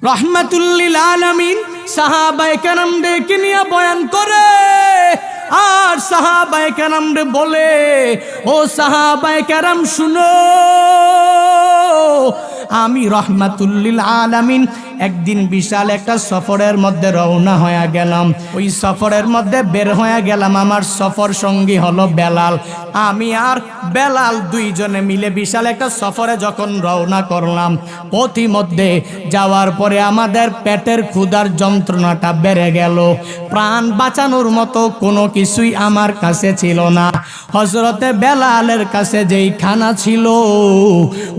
রহমাতুল লিল আলামিন সাহাবায়ে কেরামদেরকে নিয়ে বয়ান করে আর সাহাবায়ে কেরামরে বলে, ও সাহাবায়ে কেরাম শুনো, আমি রহমাতুল লিল আলামিন একদিন বিশাল একটা সফরের মধ্যে রওনা হয়ে গেলাম। ওই সফরের মধ্যে বের হয়ে গেলাম, আমার সফর সঙ্গী হলো বেলাল। আমি আর বেলাল দুইজনে মিলে বিশাল একটা সফরে যখন রওনা করলাম, পথিমধ্যে যাওয়ার পরে আমাদের পেটের ক্ষুধার যন্ত্রণাটা বেড়ে গেল। প্রাণ বাঁচানোর মতো কোনো কিছুই আমার কাছে ছিল না। হযরতে বেলালের কাছে যেই খানা ছিল,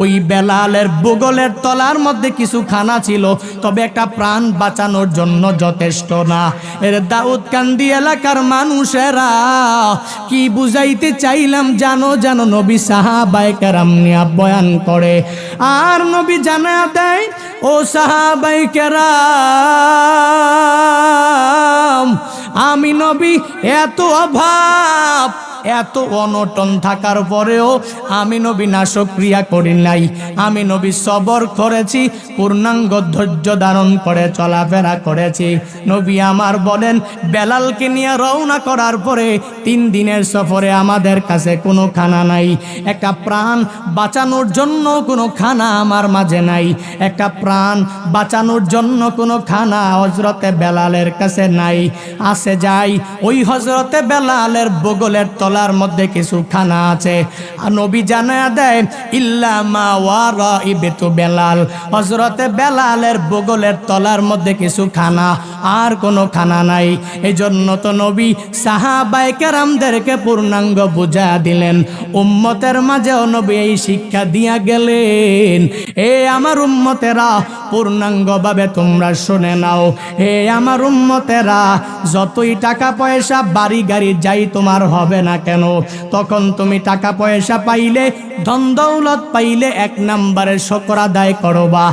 ওই বেলালের বগলের তলার মধ্যে কিছু খানা ছিল, তবে একটা প্রাণ বাঁচানোর জন্য যথেষ্ট না। এর দাউদকান্দি এলাকার মানুষেরা কি বুঝাইতে চাইলাম জানো? জানো নবী সাহাবায়ে কেরাম নিয়ে বয়ান করে আর নবী জানা দেয়, ও সাহাবায়ে কেরাম, আমি নবী এত অভাব এত অনটন থাকার পরেও আমি নবী নাশক্রিয়া করি নাই। আমি নবী সবর করেছি, পূর্ণাঙ্গ ধৈর্য ধারণ করে চলাফেরা করেছি। নবী আমার বলেন, বেলালকে নিয়ে রওনা করার পরে 3 দিনের সফরে আমাদের কাছে কোনো খানা নাই। একটা প্রাণ বাঁচানোর জন্য কোনো খানা আমার মাঝে নাই। একটা প্রাণ বাঁচানোর জন্য কোনো খানা হযরতে বেলালের কাছে নাই। আসে যাই, ওই হযরতে বেলালের বগলের তলার মধ্যে কিছু খানা আছে। আর নবী জানায়া দেয়, ইল্লা মা ওয়ারাই বিতু বেলাল, হযরতে বেলালের বগলের তলার মধ্যে কিছু খানা, আর কোনো খানা নাই। এজন্য তো নবী সাহাবায়ে কেরামদেরকে পূর্ণাঙ্গ বুঝা দিলেন। উম্মতের মাঝেও নবী এই শিক্ষা দিয়া গেলেন, এ আমার উম্মতেরা পূর্ণাঙ্গভাবে তোমরা শুনে নাও। হে আমার উম্মতেরা, যতই টাকা পয়সা বাড়ি গাড়ি যাই তোমার হবে না কেন, তখন তুমি টাকা পয়সা পাইলে, ধন দৌলত পাইলে 1 নম্বরে শুকর আদায় করবা।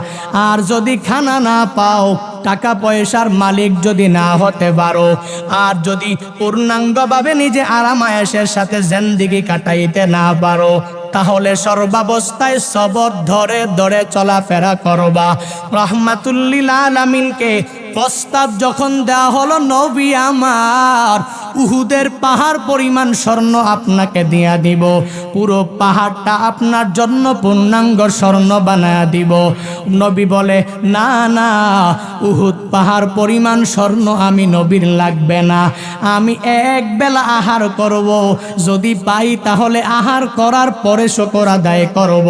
আর যদি খানা না পাও, টাকা পয়সার মালিক যদি না হতে পারো, আর যদি পূর্ণাঙ্গভাবে নিজে আরাম আয়েশের সাথে জিন্দেগি কাটাইতে না পারো, তাহলে সর্বাবস্থায় সবর ধরে ধরে চলাফেরা করবা। রহমাতুল লিল আলামিনকে প্রস্তাব যখন দেওয়া হলো, নবী আমার উহুদের পাহাড় পরিমাণ স্বর্ণ আপনাকে দিয়া দিব, পুরো পাহাড়টা আপনার জন্য পূর্ণাঙ্গ স্বর্ণ বানায়া দিব। নবী বলে, না না, উহুদ পাহাড় পরিমাণ স্বর্ণ আমি নবীর লাগবে না, আমি এক বেলা আহার করব, যদি পাই তাহলে আহার করার পরে শুকর আদায় করব।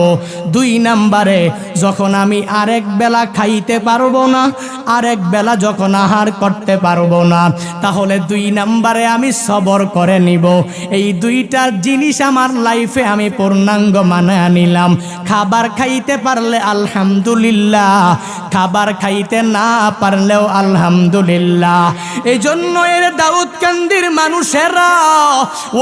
2 নম্বরে যখন আমি আরেক বেলা খাইতে পারবো না, আরেক বেলা যখন আহার করতে পারবো না, তাহলে 2 নম্বরে আমি সবর করে নিব। এই 2টা জিনিস আমার লাইফে আমি পূর্ণাঙ্গ মানায় নিলাম। খাবার খাইতে পারলে আলহামদুলিল্লাহ, খাবার খাইতে না পারলেও আলহামদুলিল্লাহ। এই জন্য এর দাউদকান্দির মানুষেরা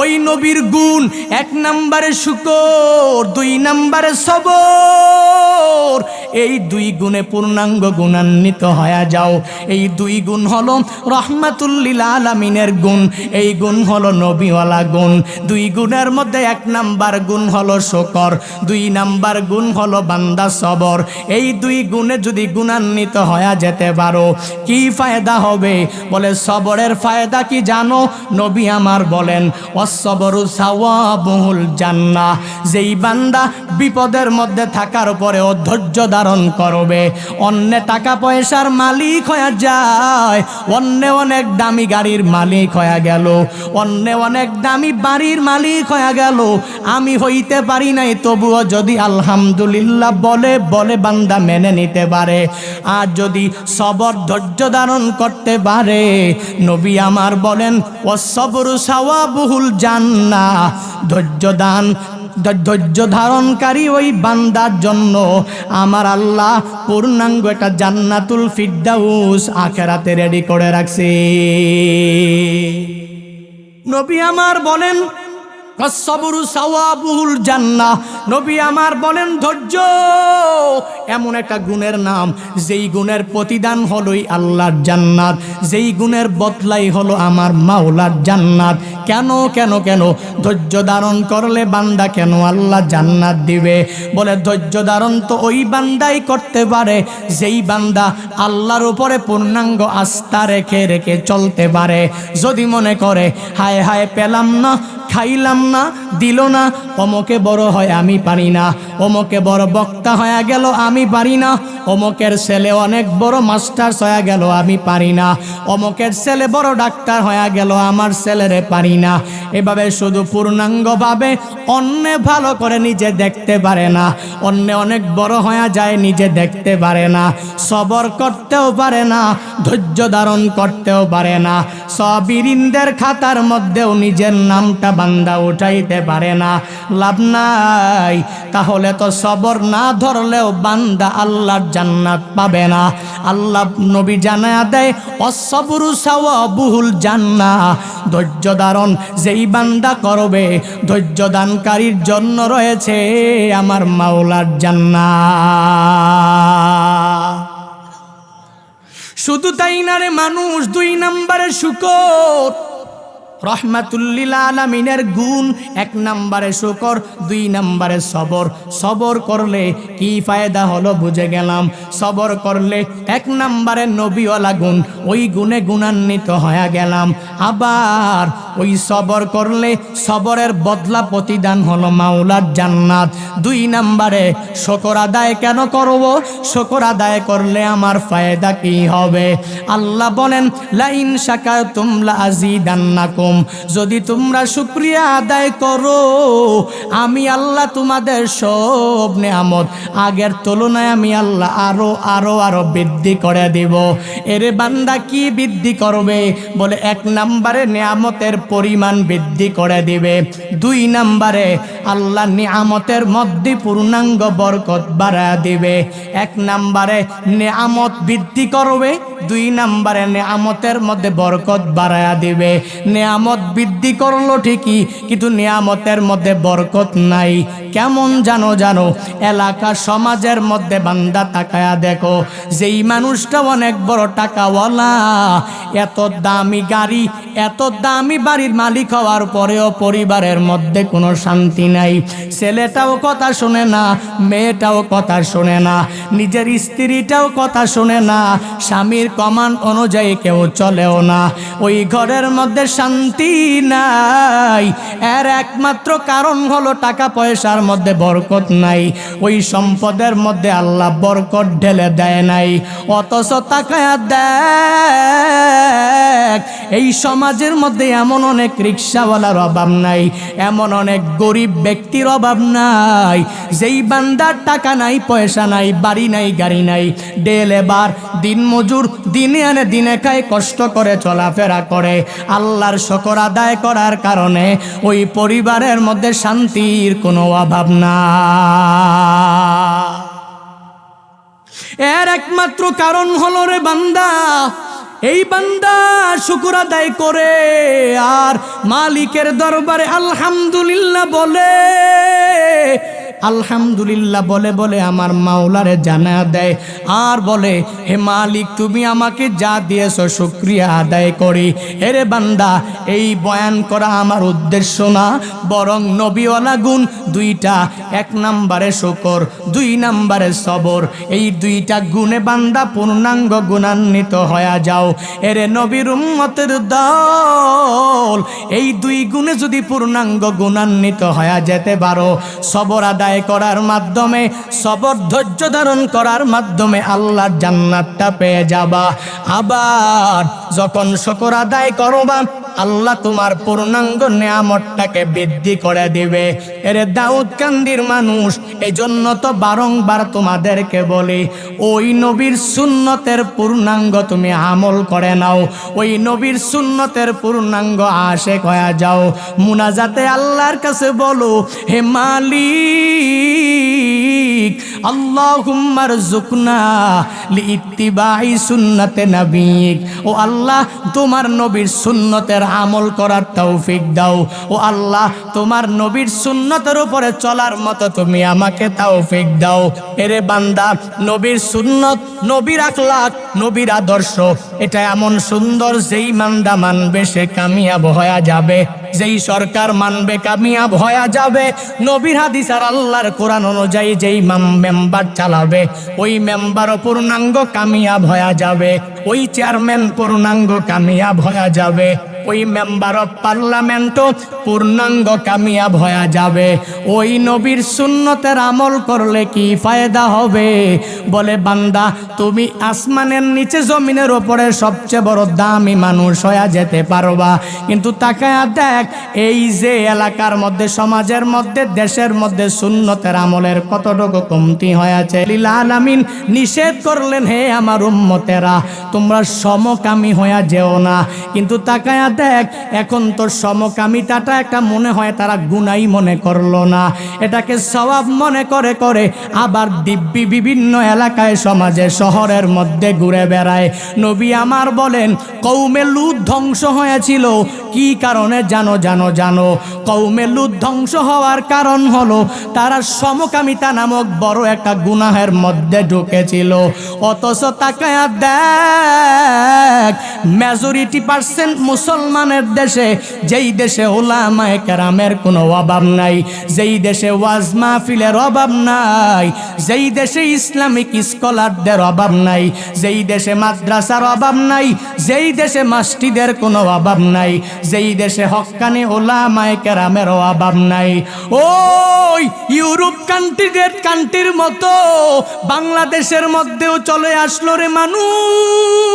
ওই নবীর গুণ, 1 নম্বরে শুকর, 2 নম্বরে সবর, এই 2 গুণে পূর্ণাঙ্গ গুণান্বিত হয়ে যাও। এই 2 গুণ হলো রহমাতুল লিল আলামিনের গুণ, এই গুণ হলো নবীওয়ালা গুণ। 2 গুণের মধ্যে 1 নাম্বার গুণ হলো শুকর, 2 নাম্বার গুণ হলো বান্দা সবর। এই 2 গুণে যদি গুণান্বিত হয়ে যেতে পারো, কি ফায়দা হবে? বলে, সবরের ফায়দা কি জানো? নবী আমার বলেন, ওয়াসসবরু সাওয়াবুল জান্নাহ। যেই বান্দা বিপদের মধ্যে থাকার পরেও ধৈর্য ধারণ করবে, অন্য টাকা পয়সার মালিক হয়ে যায়, অন্য অনেক দামি গাড়ির মালিক হয়ে গেল, অন্য অনেক দামি বাড়ির মালিক হয়ে গেল, আমি হইতে পারি নাই, তবুও যদি আলহামদুলিল্লাহ বলে বলে বান্দা মেনে নিতে পারে, আর যদি সবর ধৈর্য ধারণ করতে পারে, নবী আমার বলেন, ওয়াসসবরু সাওয়াবুল জান্নাহ। ধৈর্য ধারণকারী ওই বান্দার জন্য আমার আল্লাহ পূর্ণাঙ্গ একটা জান্নাতুল ফিরদাউস আখিরাতে রেডি করে রাখছে। নবী আমার বলেন, আসসাবরু সাওয়াবুল জান্নাহ। নবী আমার বলেন ধৈর্য এমন একটা গুণের নাম যেই গুণের প্রতিদান হলোই আল্লাহর জান্নাত, যেই গুণের বদলাই হলো আমার মাওলার জান্নাত। কেন কেন কেন ধৈর্য ধারণ করলে বান্দা কেন আল্লাহ জান্নাত দিবে? বলে ধৈর্য ধারণ তো ওই বান্দাই করতে পারে যেই বান্দা আল্লাহর উপরে পূর্ণাঙ্গ আস্থা রেখে রেখে চলতে পারে। যদি মনে করে হায় হায় পেলাম না, খাইলাম না, দিল না, অমকে বড় হয় আমি পারি না, অমকে বড় বক্তা হয়ে গেল আমি পারি না, অমকের ছেলে অনেক বড় মাস্টার্স হয়ে গেল আমি পারি না, অমকের ছেলে বড় ডাক্তার হয়ে গেল আমার ছেলেরে পারি না। এভাবে শুধু পূর্ণাঙ্গভাবে অন্য ভালো করে নিজে দেখতে পারে না, অন্য অনেক বড় হয়ে যায় নিজে দেখতে পারে না, সবর করতেও পারে না, ধৈর্য ধারণ করতেও পারে না, সাবিরিনদের খাতার মধ্যেও নিজের নামটা বান্দা উঠাইতে পারে না, লাভ নাই। তাহলে তো সবর না ধরলেও বান্দা আল্লাহর জান্নাত পাবে না। আল্লাহ নবী জানায়া দেয় আসসাবরু সাওয়াবুল জান্নাহ, ধৈর্য ধারণ যেই বান্দা করবে ধৈর্য দানকারীর জন্য রয়েছে আমার মাওলার জান্নাত। শুধু তাই না রে মানুষ, 2 নম্বরে শুকর। রহমাতুল্লিল আলামিনের গুণ 1 নম্বরে শুকর, 2 নম্বরে সবর। সবর করলে কি ফায়দা হলো বুঝে গেলাম। সবর করলে 1 নম্বরে নবীওয়ালা গুণ, ওই গুণে গুণান্বিত হয়ে গেলাম। আবার ওই সবর করলে সবরের বদলা প্রতিদান হলো মাওলার জান্নাত। 2 নম্বরে শুকর আদায় কেন করব? শুকর আদায় করলে আমার ফায়দা কি হবে? আল্লাহ বলেন লা ইন শাকারতুম লা আযীদান্নাকুম, যদি তোমরা শুকরিয়া আদায় করো আমি আল্লাহ তোমাদের সব নেয়ামত আগের তুলনায় আমি আল্লাহ আরো আরো আরো বৃদ্ধি করে দেব। এরে বান্দা কি বৃদ্ধি করবে? বলে 1 নম্বরে নেয়ামতের পরিমাণ বৃদ্ধি করে দিবে, 2 নম্বরে আল্লাহ নেয়ামতের মধ্যে পূর্ণাঙ্গ বরকত বাড়ায় দিবে। 1 নম্বরে নেয়ামত বৃদ্ধি করবে, 2 নম্বরে নেয়ামতের মধ্যে বরকত বাড়ায় দিবে। নেয়ামত বৃদ্ধি করলো ঠিকই, কিন্তু নিয়ামতের মধ্যে বরকত নাই। কেমন জানো এলাকা সমাজের মধ্যে বান্দা তাকায়া দেখো, যেই মানুষটা অনেক বড় টাকাওয়ালা, এত দামি গাড়ি, এত দামি বাড়ির মালিক হওয়ার পরেও পরিবারের মধ্যে কোনো শান্তি নাই। ছেলেটাও কথা শোনে না, মেয়েটাও কথা শোনে না, নিজের স্ত্রীটাও কথা শোনে না, স্বামীর কমান্ড অনুযায়ী কেউ চলেও না। ওই ঘরের মধ্যে শান্তি নাই। এর একমাত্র কারণ হলো টাকা পয়সার মধ্যে বরকত নাই, ওই সম্পদের মধ্যে আল্লাহ বরকত ঢেলে দেয় নাই। অথচ তাকায়া দেখ এই সমাজের মধ্যে এমন অনেক রিক্সাওয়ালার অভাব নাই, এমন অনেক গরিব ব্যক্তির অভাব নাই, যেই বান্দার টাকা নাই, পয়সা নাই, বাড়ি নাই, গাড়ি নাই, ডে লেবার, দিন মজুর, দিনে আনে দিনে খায়, কষ্ট করে চলাফেরা করে, আল্লাহর শুকর আদায় করার কারণে ওই পরিবারের মধ্যে শান্তির কোনো অভাব না। এর একমাত্র কারণ হলো রে বান্দা, এই বান্দা শুকর আদায় করে আর মালিকের দরবারে আলহামদুলিল্লাহ বলে, আলহামদুলিল্লাহ বলে বলে আমার মাওলারে জানা দেয় আর বলে হে মালিক তুমি আমাকে যা দিয়েছো শুকরিয়া আদায় করি। এরে বান্দা এই বয়ান করা আমার উদ্দেশ্য না, বরং নবীওয়ালা গুণ 2টা, 1 নম্বরে শুকর, 2 নম্বরে সবর। এই 2টা গুণে বান্দা পূর্ণাঙ্গ গুণান্বিত হয়ে যাও। এরে নবীর উম্মতের দল, এই 2 গুণে যদি পূর্ণাঙ্গ গুণান্বিত হয়ে যেতে পারো, সবর আদায় করার মাধ্যমে, সবর ধৈর্য ধারণ করার মাধ্যমে আল্লাহর জান্নাতটা পেয়ে যাবা। আবার যখন শুকর আদায় করবা আল্লাহ তোমার পূর্ণাঙ্গ নিয়ামতটাকে বৃদ্ধি করে দিবে। এরে দাউদ কান্দির মানুষ, এই জন্য তো বারংবার তোমাদেরকে বলি ওই নবীর সুন্নতের পূর্ণাঙ্গ তুমি আমল করে নাও, ওই নবীর সুন্নতের পূর্ণাঙ্গ আশেক হয়ে যাও। মুনাজাতে আল্লাহর কাছে বলো হে মালিক নাবিয়িক আল্লাহুম্মা রযুকনা লিইত্তিবাই সুন্নাতে নাবিয়িক। ও আল্লাহ, তোমার নবীর সুন্নতের আমল করার তৌফিক দাও। ও আল্লাহ, তোমার নবীর সুন্নতের উপরে চলার মতো তুমি আমাকে তৌফিক দাও। এরে বান্দা, নবীর সুন্নত, নবীর আখলাক, নবীর আদর্শ এটা এমন সুন্দর, যেই বান্দা মানবে সে কামিয়াব হয়ে যাবে, যেই সরকার মানবে কামিয়াব হয়ে যাবে। নবীর হাদিস আর আল্লাহর কোরআন অনুযায়ী যেই মেম্বার চালাবে ওই মেম্বারও পূর্ণাঙ্গ কামিয়াব হয়ে যাবে, ওই চেয়ারম্যান পূর্ণাঙ্গ কামিয়াব হয়ে যাবে, ওই মেম্বার অফ পার্লামেন্টও পূর্ণাঙ্গ কামিয়াব হয়ে যাবে। ওই নবীর সুন্নতের আমল করলে কি ফায়দা হবে? বলে বান্দা, তুমি আসমানের নিচে জমিনের ওপরে সবচেয়ে বড় দামি মানুষ হয়ে যেতে পারবা, কিন্তু তাকায়া দেখ এই যে এলাকার মধ্যে, সমাজের মধ্যে, দেশের মধ্যে সুন্নতের আমলের কতটুকু কমতি হয়েছে। লিল আলামিন নিষেধ করলেন, হে আমার উম্মতেরা তোমরা সমকামী হয়ে যেও না। কিন্তু তাকায়া দেখ এখন তোর সমকামিতাটা একটা মনে হয় তারা গুনাই মনে করলো না, এটাকে সওয়াব মনে করে করে আবার দিব্যি বিভিন্ন এলাকায় সমাজে শহরের মধ্যে ঘুরে বেড়ায়। নবী আমার বলেন কওমে লূত ধ্বংস হয়েছিল কি কারণে জানো? জানো জানো কওমে লূত ধ্বংস হওয়ার কারণ হলো তারা সমকামিতা নামক বড় একটা গুনাহের মধ্যে ঢুকেছিল। অথচ তাকায়া দেখ মেজরিটি পার্সেন্ট মুসলমানের দেশে, যেই দেশে উলামায়ে কেরামের কোনো অভাব নাই, যেই দেশে ওয়াজ মাহফিলের অভাব নাই, যেই দেশে ইসলামিক স্কলারদের অভাব নাই, যেই দেশে মাদ্রাসার অভাব নাই, যেই দেশে মসজিদের কোনো অভাব নাই, যেই দেশে হক্কানি উলামায়ে কেরামের অভাব নাই, ওই ইউরোপ কান্ট্রির মতো বাংলাদেশের মধ্যেও চলে আসলো রে মানুষ।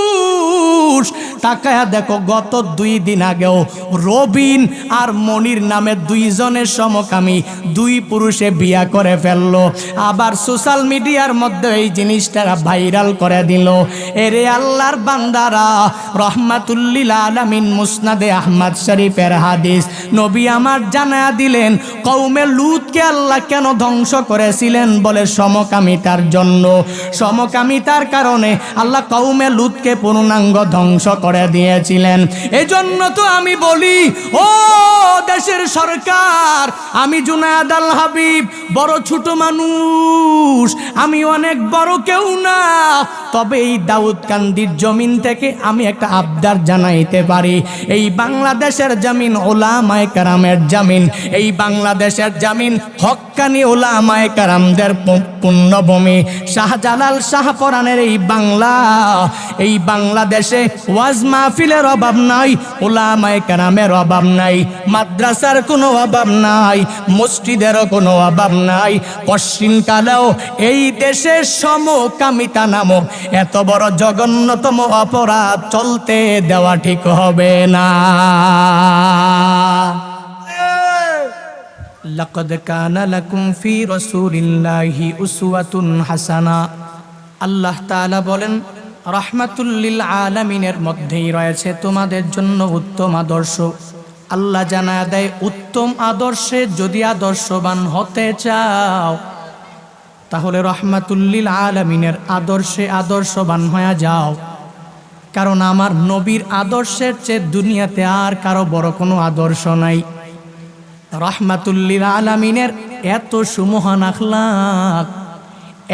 তাকায়া দেখো গত 2 দিন আগেও রবিন আর মনির নামে 2 জনের সমকামী 2 পুরুষে বিয়া করে ফেললো। আবার সোশ্যাল মিডিয়ার মধ্যে এই জিনিসটা ভাইরাল করে দিল। এরে আল্লাহর বান্দারা, রহমাতুল্লিল আলামিন মুসনাদে আহমদ শরীফের হাদিস, নবী আমার জানায়া দিলেন কওমে লূতকে আল্লাহ কেন ধ্বংস করেছিলেন? বলে সমকামিতার জন্য। সমকামিতার কারণে আল্লাহ কওমে লূতকে পূর্ণাঙ্গ ধ্বংস করে দিয়েছিলেন। এজন্য তো আমি বলি, ও দেশের সরকার, আমি জুনায়েদ আল হাবিব বড় ছোট মানুষ, আমি অনেক বড় কেউ না, তবে এই দাউদকান্দির জমিন থেকে আমি একটা আবদার জানাইতে পারি। এই বাংলাদেশের জমিন উলামায়ে কেরামের জমিন, এই বাংলাদেশের জমিন হক্কানি উলামায়ে কেরামদের পুণ্যভূমি। শাহজালাল শাহপরানের এই বাংলা, এই বাংলাদেশে ওয়াজ মাহফিলের অভাব নাই, উলামায়ে কেরামের অভাব নাই, মাদ্রাসার কোনো অভাব নাই, মসজিদেরও কোনো অভাব নাই। পশ্চিমকালেও এই দেশে সমকামিতা নামক এত বড় জঘন্যতম অপরাধ চলতে দেওয়া ঠিক হবে না। লাকাদ কানা লাকুম ফি রাসূলিল্লাহি উসওয়াতুন হাসানা। আল্লাহ তাআলা বলেন রাহমাতুল লিল আলামিনের মধ্যেই রয়েছে তোমাদের জন্য উত্তম আদর্শ। আল্লাহ জানায়া দেয় উত্তম আদর্শে যদি আদর্শবান হতে চাও তাহলে রাহমাতুল লিল আলামিনের আদর্শে আদর্শবান হয়ে যাও। কারণ আমার নবীর আদর্শের চেয়ে দুনিয়াতে আর কারো বড় কোনো আদর্শ নাই। রাহমাতুল লিল আলামিনের এত সুমহান আখলাক,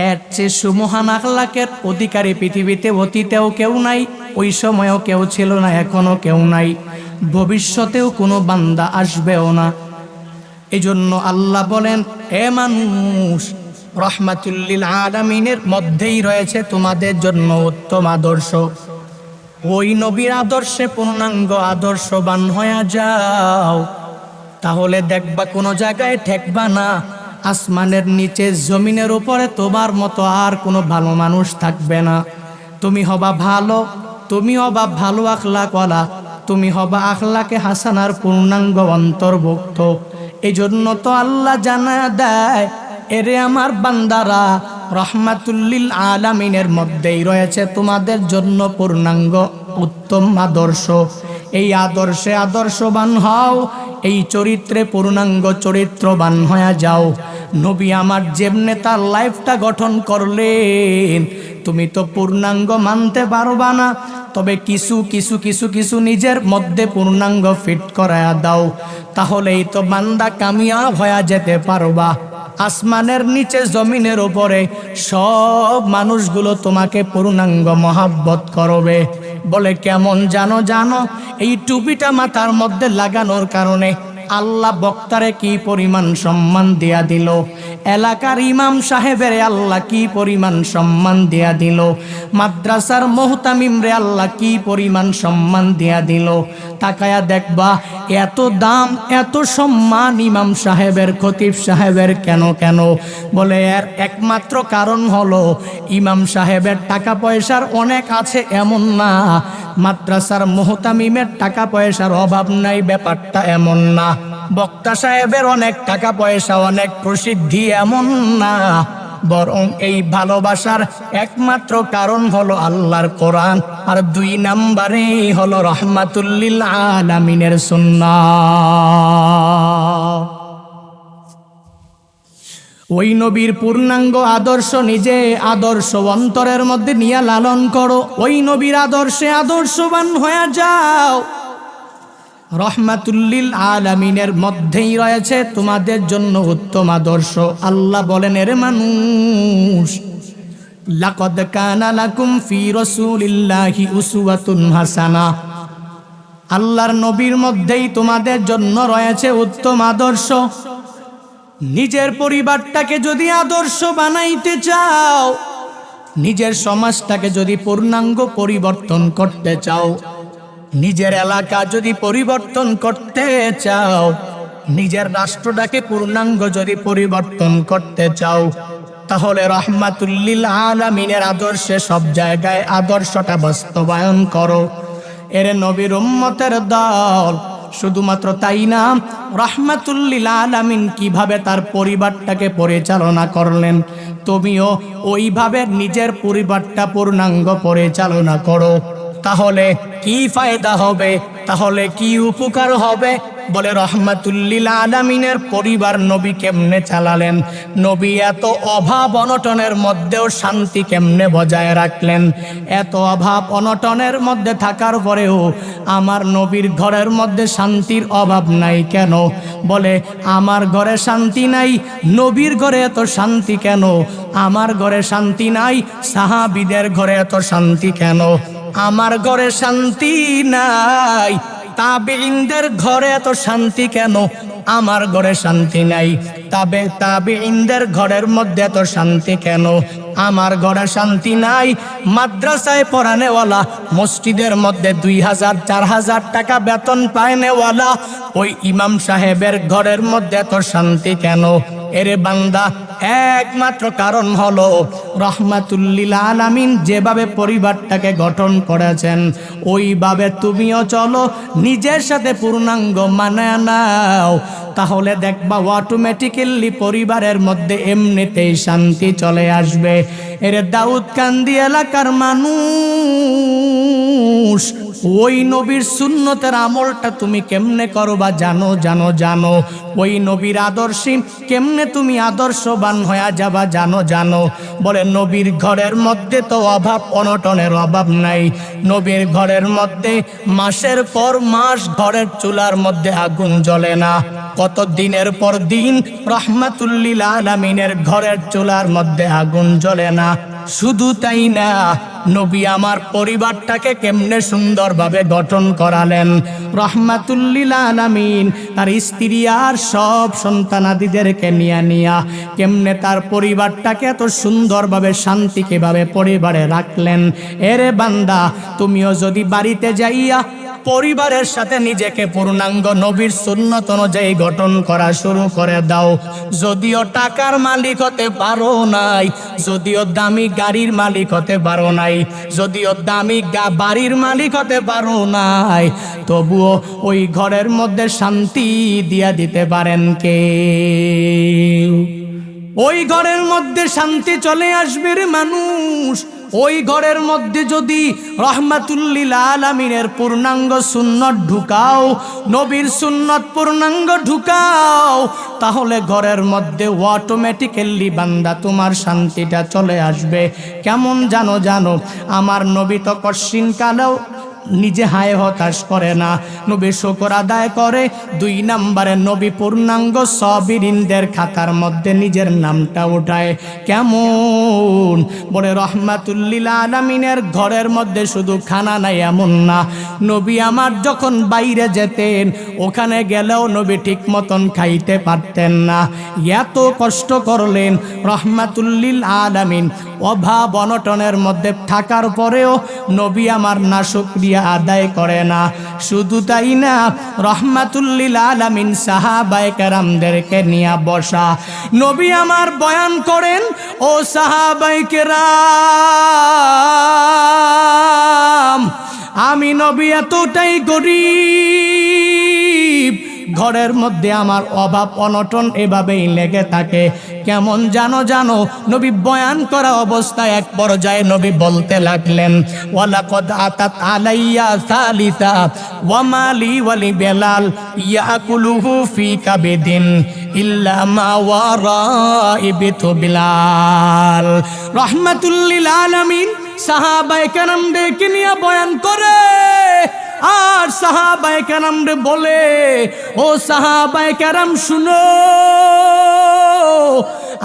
এর চেয়ে সুমহান আখলাকের অধিকারী পৃথিবীতে অতীতেও কেউ নাই, ওই সময়ও কেউ ছিল না, এখনো কেউ নাই, ভবিষ্যতেও কোনো বান্দা আসবেও না। এজন্য আল্লাহ বলেন, এ মানুষ, রাহমাতুল লিল আলামিনের মধ্যেই রয়েছে তোমাদের জন্য উত্তম আদর্শ। ওই নবীর আদর্শে পূর্ণাঙ্গ আদর্শবান হয়ে যাও, তাহলে দেখবা কোনো জায়গায় ঠেকবা না। আসমানের নিচে জমিনের উপরে তোমার মতো আর কোনো ভালো মানুষ থাকবে না। তুমি হবা ভালো, তুমি হবা ভালো আখলাকওয়ালা, তুমি হবা আখলাকে হাসানার পূর্ণাঙ্গ অন্তর্ভুক্ত। এই জন্য তো আল্লাহ জানা দেয়, এরে আমার বান্দারা, রাহমাতুল লিল আলামিনের মধ্যেই রয়েছে তোমাদের জন্য পূর্ণাঙ্গ উত্তম আদর্শ। এই আদর্শে আদর্শবান হও, এই চরিত্রে পূর্ণাঙ্গ চরিত্রবান হয়ে যাও, নবী আমার যেমনে তার লাইফটা গঠন করলেন তুমি তো পূর্ণাঙ্গ মানতে পারবা না, তবে কিছু কিছু কিছু কিছু নিজের মধ্যে পূর্ণাঙ্গ ফিট করায়া দাও, তাহলেই তো বান্দা কামিয়াব হয়ে যেতে পারবা। আসমানের নিচে জমিনের উপরে সব মানুষগুলো তোমাকে পূর্ণাঙ্গ মহাব্বত করবে। বলে কেমন জানো? জানো এই টুপিটা মাথার মধ্যে লাগানোর কারণে আল্লাহ বক্তারে কি পরিমাণ সম্মান দিয়া দিল, এলাকার ইমাম সাহেবের আল্লাহ কি পরিমাণ সম্মান দিয়া দিল, মাদ্রাসার মুহতামিমরে আল্লাহ কি পরিমাণ সম্মান দিয়া দিল। তাকায়া দেখবা এত দাম এত সম্মান ইমাম সাহেবের খতিব সাহেবের কেন? বলে এর একমাত্র কারণ হলো ইমাম সাহেবের টাকা পয়সার অনেক আছে এমন না, মাদ্রাসার মুহতামিমের টাকা পয়সার অভাব নাই ব্যাপারটা এমন না, বক্তা সাহেবের অনেক টাকা পয়সা অনেক প্রসিদ্ধি এমন না, বরং এই ভালোবাসার একমাত্র কারণ হলো আল্লাহর কোরআন, আর 2 নম্বরে হলো রহমাতুল লিল আলামিনের সুন্নাহ। ওই নবীর পূর্ণাঙ্গ আদর্শ নিজে আদর্শ অন্তরের মধ্যে নিয়ে লালন করো, ওই নবীর আদর্শে আদর্শবান হয়ে যাও। রহমাতুল লিল আলামিনের মধ্যেই রয়েছে তোমাদের জন্য উত্তম আদর্শ। আল্লাহ বলেন, এর মানুষ লাকাদ কানা লাকুম ফি রাসূলিল্লাহি উসওয়াতুন হাসানাহ, আল্লাহর নবীর মধ্যেই তোমাদের জন্য রয়েছে উত্তম আদর্শ। নিজের পরিবারটাকে যদি আদর্শ বানাইতে চাও, নিজের সমাজটাকে যদি পূর্ণাঙ্গ পরিবর্তন করতে চাও, নিজের এলাকা যদি পরিবর্তন করতে চাও, নিজের রাষ্ট্রটাকে পূর্ণাঙ্গ যদি পরিবর্তন করতে চাও, তাহলে রহমাতুল লিল আলামিনের আদর্শে সব জায়গায় আদর্শটা বাস্তবায়ন করো। এর নবীর উম্মতের দল। শুধুমাত্র তাই না, রহমাতুল লিল আলামিন কিভাবে তার পরিবারটাকে পরিচালনা করলেন, তুমিও ওইভাবে নিজের পরিবারটা পূর্ণাঙ্গ পরিচালনা করো। তাহলে কি ফায়দা হবে? তাহলে কি উপকার হবে? বলে রহমাতুল লিল আলামিনের পরিবার নবী কেমনে চালালেন, নবী এত অভাব অনটনের মধ্যেও শান্তি কেমনে বজায় রাখলেন। এত অভাব অনটনের মধ্যে থাকার পরেও আমার নবীর ঘরের মধ্যে শান্তির অভাব নাই কেন? বলে আমার ঘরে শান্তি নাই, নবীর ঘরে এত শান্তি কেন? আমার ঘরে শান্তি নাই, সাহাবীদের ঘরে এত শান্তি কেন? আমার ঘরে শান্তি নাই, তাবেঈনদের ঘরে এত শান্তি কেন? আমার ঘরে শান্তি নাই, তাবেঈনদের ঘরের মধ্যে এত শান্তি কেন? আমার ঘরে শান্তি নাই। মাদ্রাসায় পড়ানেওয়ালা, মসজিদের মধ্যে 2000 4000 টাকা বেতন পায়নেওয়ালা ওই ইমাম সাহেবের ঘরের মধ্যে এত শান্তি কেন? এরে বান্দা, একমাত্র কারণ হলো রহমাতুল লিল আলামিন যেভাবে পরিবারটাকে গঠন করেছেন ওইভাবে তুমিও চলো, নিজের সাথে পূর্ণাঙ্গ মানায় নাও, তাহলে দেখবা অটোমেটিক্যালি পরিবারের মধ্যে এমনিতেই শান্তি চলে আসবে। এর দাউদকান্দি এলাকার মানুষ, ওই নবীর সুন্নতের আমলটা তুমি কেমনে করবা জানো? ওই নবীর আদর্শে কেমনে তুমি আদর্শবান হয়ে যাবা জানো? বলে নবীর ঘরের মধ্যে তো অভাব অনটনের অভাব নাই। নবীর ঘরের মধ্যে মাসের পর মাস ঘরের চুলার মধ্যে আগুন জ্বলে না। কত দিনের পর দিন রহমাতুল লিল আলামিনের ঘরের চুলার মধ্যে আগুন জ্বলে না। শুধু তাই না, নবী আমার পরিবারটাকে কেমনে সুন্দরভাবে গঠন করালেন। রহমাতুল লিল আলামিন তার স্ত্রী আর সব সন্তানাদিদেরকে নিয়া কেমনে তার পরিবারটাকে এত সুন্দরভাবে শান্তি কিভাবে পরিবারে রাখলেন। এরে বান্দা, তুমিও যদি বাড়িতে যাইয়া পরিবারের সাথে নিজেকে পূর্ণাঙ্গ নবীর সুন্নত অনুযায়ী গঠন করা শুরু করে দাও, যদিও টাকার মালিক হতে পারো নাই, যদিও দামি গাড়ির মালিক হতে পারো নাই, যদিও দামি বাড়ির মালিক হতে পারো নাই, তবুও ওই ঘরের মধ্যে শান্তি দিয়া দিতে পারেন কে? ওই ঘরের মধ্যে শান্তি চলে আসবে রে মানুষ। ওই ঘরের মধ্যে যদি রহমাতুল্লিল আলামিনের পূর্ণাঙ্গ সুন্নত ঢুকাও, নবীর সুন্নত পূর্ণাঙ্গ ঢুকাও, তাহলে ঘরের মধ্যে অটোমেটিক্যালি বান্দা তোমার শান্তিটা চলে আসবে। কেমন জানো আমার নবী তো কশিন কালেও নিজে হায় হতাশ করে না, নবী শুকর আদায় করে। 2 নম্বরে নবী পূর্ণাঙ্গ সাবিরিনদের খাতার মধ্যে নিজের নামটা উঠায়। কেমন বলে রহমাতুল্লিল আলামিনের ঘরের মধ্যে শুধু খানা নাই এমন না, নবী আমার যখন বাইরে যেতেন ওখানে গেলেও নবী ঠিক মতন খাইতে পারতেন না, এত কষ্ট করলেন রহমাতুল্লিল আলামিন। অভাব অনটনের মধ্যে থাকার পরেও নবী আমার নাশুকরিয়া আদায় করে না। শুধু তাই না, রহমাতুল্লিল আলামিন সাহাবায়ে কেরামদেরকে নিয়ে বসা, নবী আমার বয়ান করেন, ও সাহাবায়ে কেরাম, আমি নবী এতটাই গরীব, ঘরের মধ্যে আমার অভাব অনটন এভাবেই লেগে থাকে। কেমন জানো নবী বয়ান করা অবস্থায় এক পর্যায়ে নবী বলতে লাগলেন, ওয়ালাকাদ আতাত আলাইয়া সালিসা ওয়া মালি ওয়ালি বেলাল ইয়াকুলুহু ফি কাবিদিন ইল্লা মা ওয়ারা'i বিতু বিলাল। রহমাতুল্লিল আলামিন সাহাবায়ে কেরামদেরকে নিয়ে বয়ান করে আর সাহাবায়ে কেরামরে বলে, ও সাহাবায়ে কেরাম শুনো,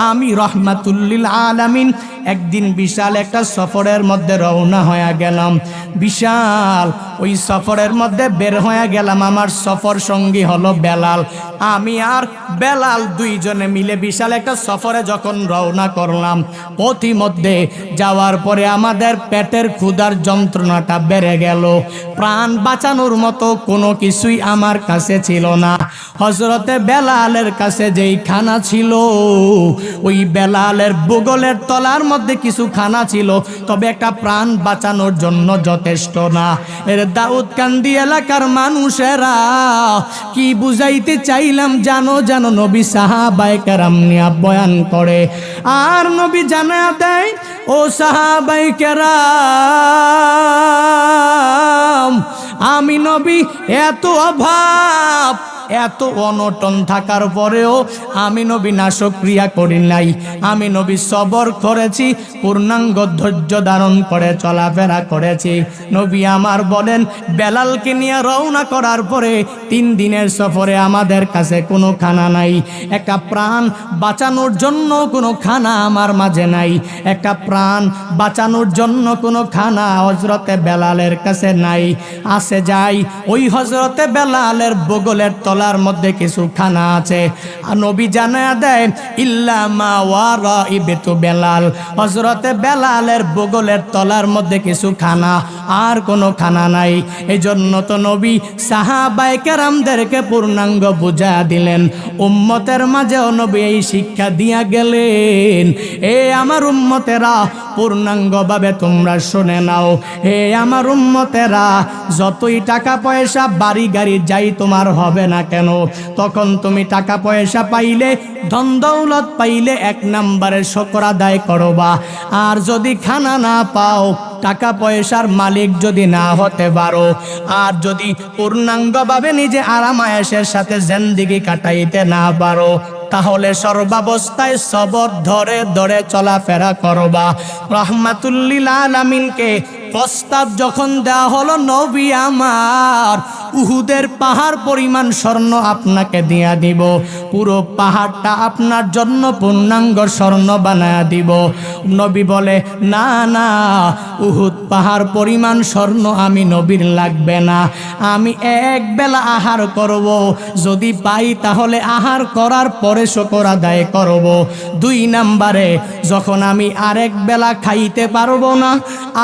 আমি রহমাতুল্লিল আলামিন একদিন বিশাল একটা সফরের মধ্যে রওনা হয়ে গেলাম। বিশাল ওই সফরের মধ্যে বের হয়ে গেলাম, আমার সফর সঙ্গী হলো বেলাল। আমি আর বেলাল দুইজনে মিলে বিশাল একটা সফরে যখন রওনা করলাম, পথিমধ্যে যাওয়ার পরে আমাদের পেটের ক্ষুধার যন্ত্রণাটা বেড়ে গেল। প্রাণ বাঁচানোর মতো কোনো কিছুই আমার কাছে ছিল না। হযরতে বেলালের কাছে যেই খানা ছিল, ওই বেলালের বগলের তলার মধ্যে কিছু খানা ছিল, তবে একটা প্রাণ বাঁচানোর জন্য যথেষ্ট না। এর দাউদকান্দি এলাকার মানুষেরা কি বুঝাইতে চাইলাম জানো নবী সাহাবায়ে কেরাম নিয়ে বয়ান করে আর নবী জানা দেয়, ও সাহাবায়ে কেরাম, আমি নবী এত অভাব এত অনটন থাকার পরেও আমি নবী নাশক্রিয়া করি নাই, আমি নবী সবর করেছি, পূর্ণাঙ্গ ধৈর্য ধারণ করে চলাফেরা করেছি। নবী আমার বলেন, বেলালকে নিয়ে রওনা করার পরে 3 দিনের সফরে আমাদের কাছে কোনো খানা নাই, একটা প্রাণ বাঁচানোর জন্য কোনো খানা আমার মাঝে নাই, একটা প্রাণ বাঁচানোর জন্য কোনো খানা হযরতে বেলালের কাছে নাই। আসে যাই ওই হযরতে বেলালের বগলের তলার মধ্যে কিছু খানা আছে। নবী জানায়া দেয়, ইল্লা মা ওয়ারা'i বিতু বেলাল, হযরতে বেলালের বগলের তলার মধ্যে কিছু খানা, আর কোনো খানা নাই। এজন্য তো নবী সাহাবায়ে কেরামদেরকে পূর্ণাঙ্গ বুঝা দিলেন, উম্মতের মাঝেও নবী এই শিক্ষা দিয়া গেলেন, এ আমার উম্মতেরা পূর্ণাঙ্গভাবে তোমরা শুনে নাও। হে আমার উম্মতেরা, যতই টাকা পয়সা বাড়ি গাড়ি যাই তোমার হবে না কেন, তখন তুমি টাকা পয়সা পাইলে, ধন দৌলত পাইলে 1 নম্বরে শুকর আদায় করবা। আর যদি খানা না পাও, টাকা পয়সার মালিক যদি না হতে পারো, আর যদি পূর্ণাঙ্গভাবে নিজে আরাম আয়েশের সাথে জিন্দেগি কাটাইতে না পারো, তাহলে সর্বাবস্থায় সবর ধরে ধরে চলাফেরা করবা। রহমাতুল্লিল আলামিনকে প্রস্তাব যখন দেওয়া হলো, নবী আমার উহুদের পাহাড় পরিমাণ স্বর্ণ আপনাকে দিয়া দিব, পুরো পাহাড়টা আপনার জন্য পূর্ণাঙ্গ স্বর্ণ বানায়া দিব। নবী বলে, না না, উহুদ পাহাড় পরিমাণ স্বর্ণ আমি নবীর লাগবে না, আমি এক বেলা আহার করব, যদি পাই তাহলে আহার করার পরে শুকর আদায় করব। 2 নম্বরে যখন আমি আরেক বেলা খাইতে পারবো না,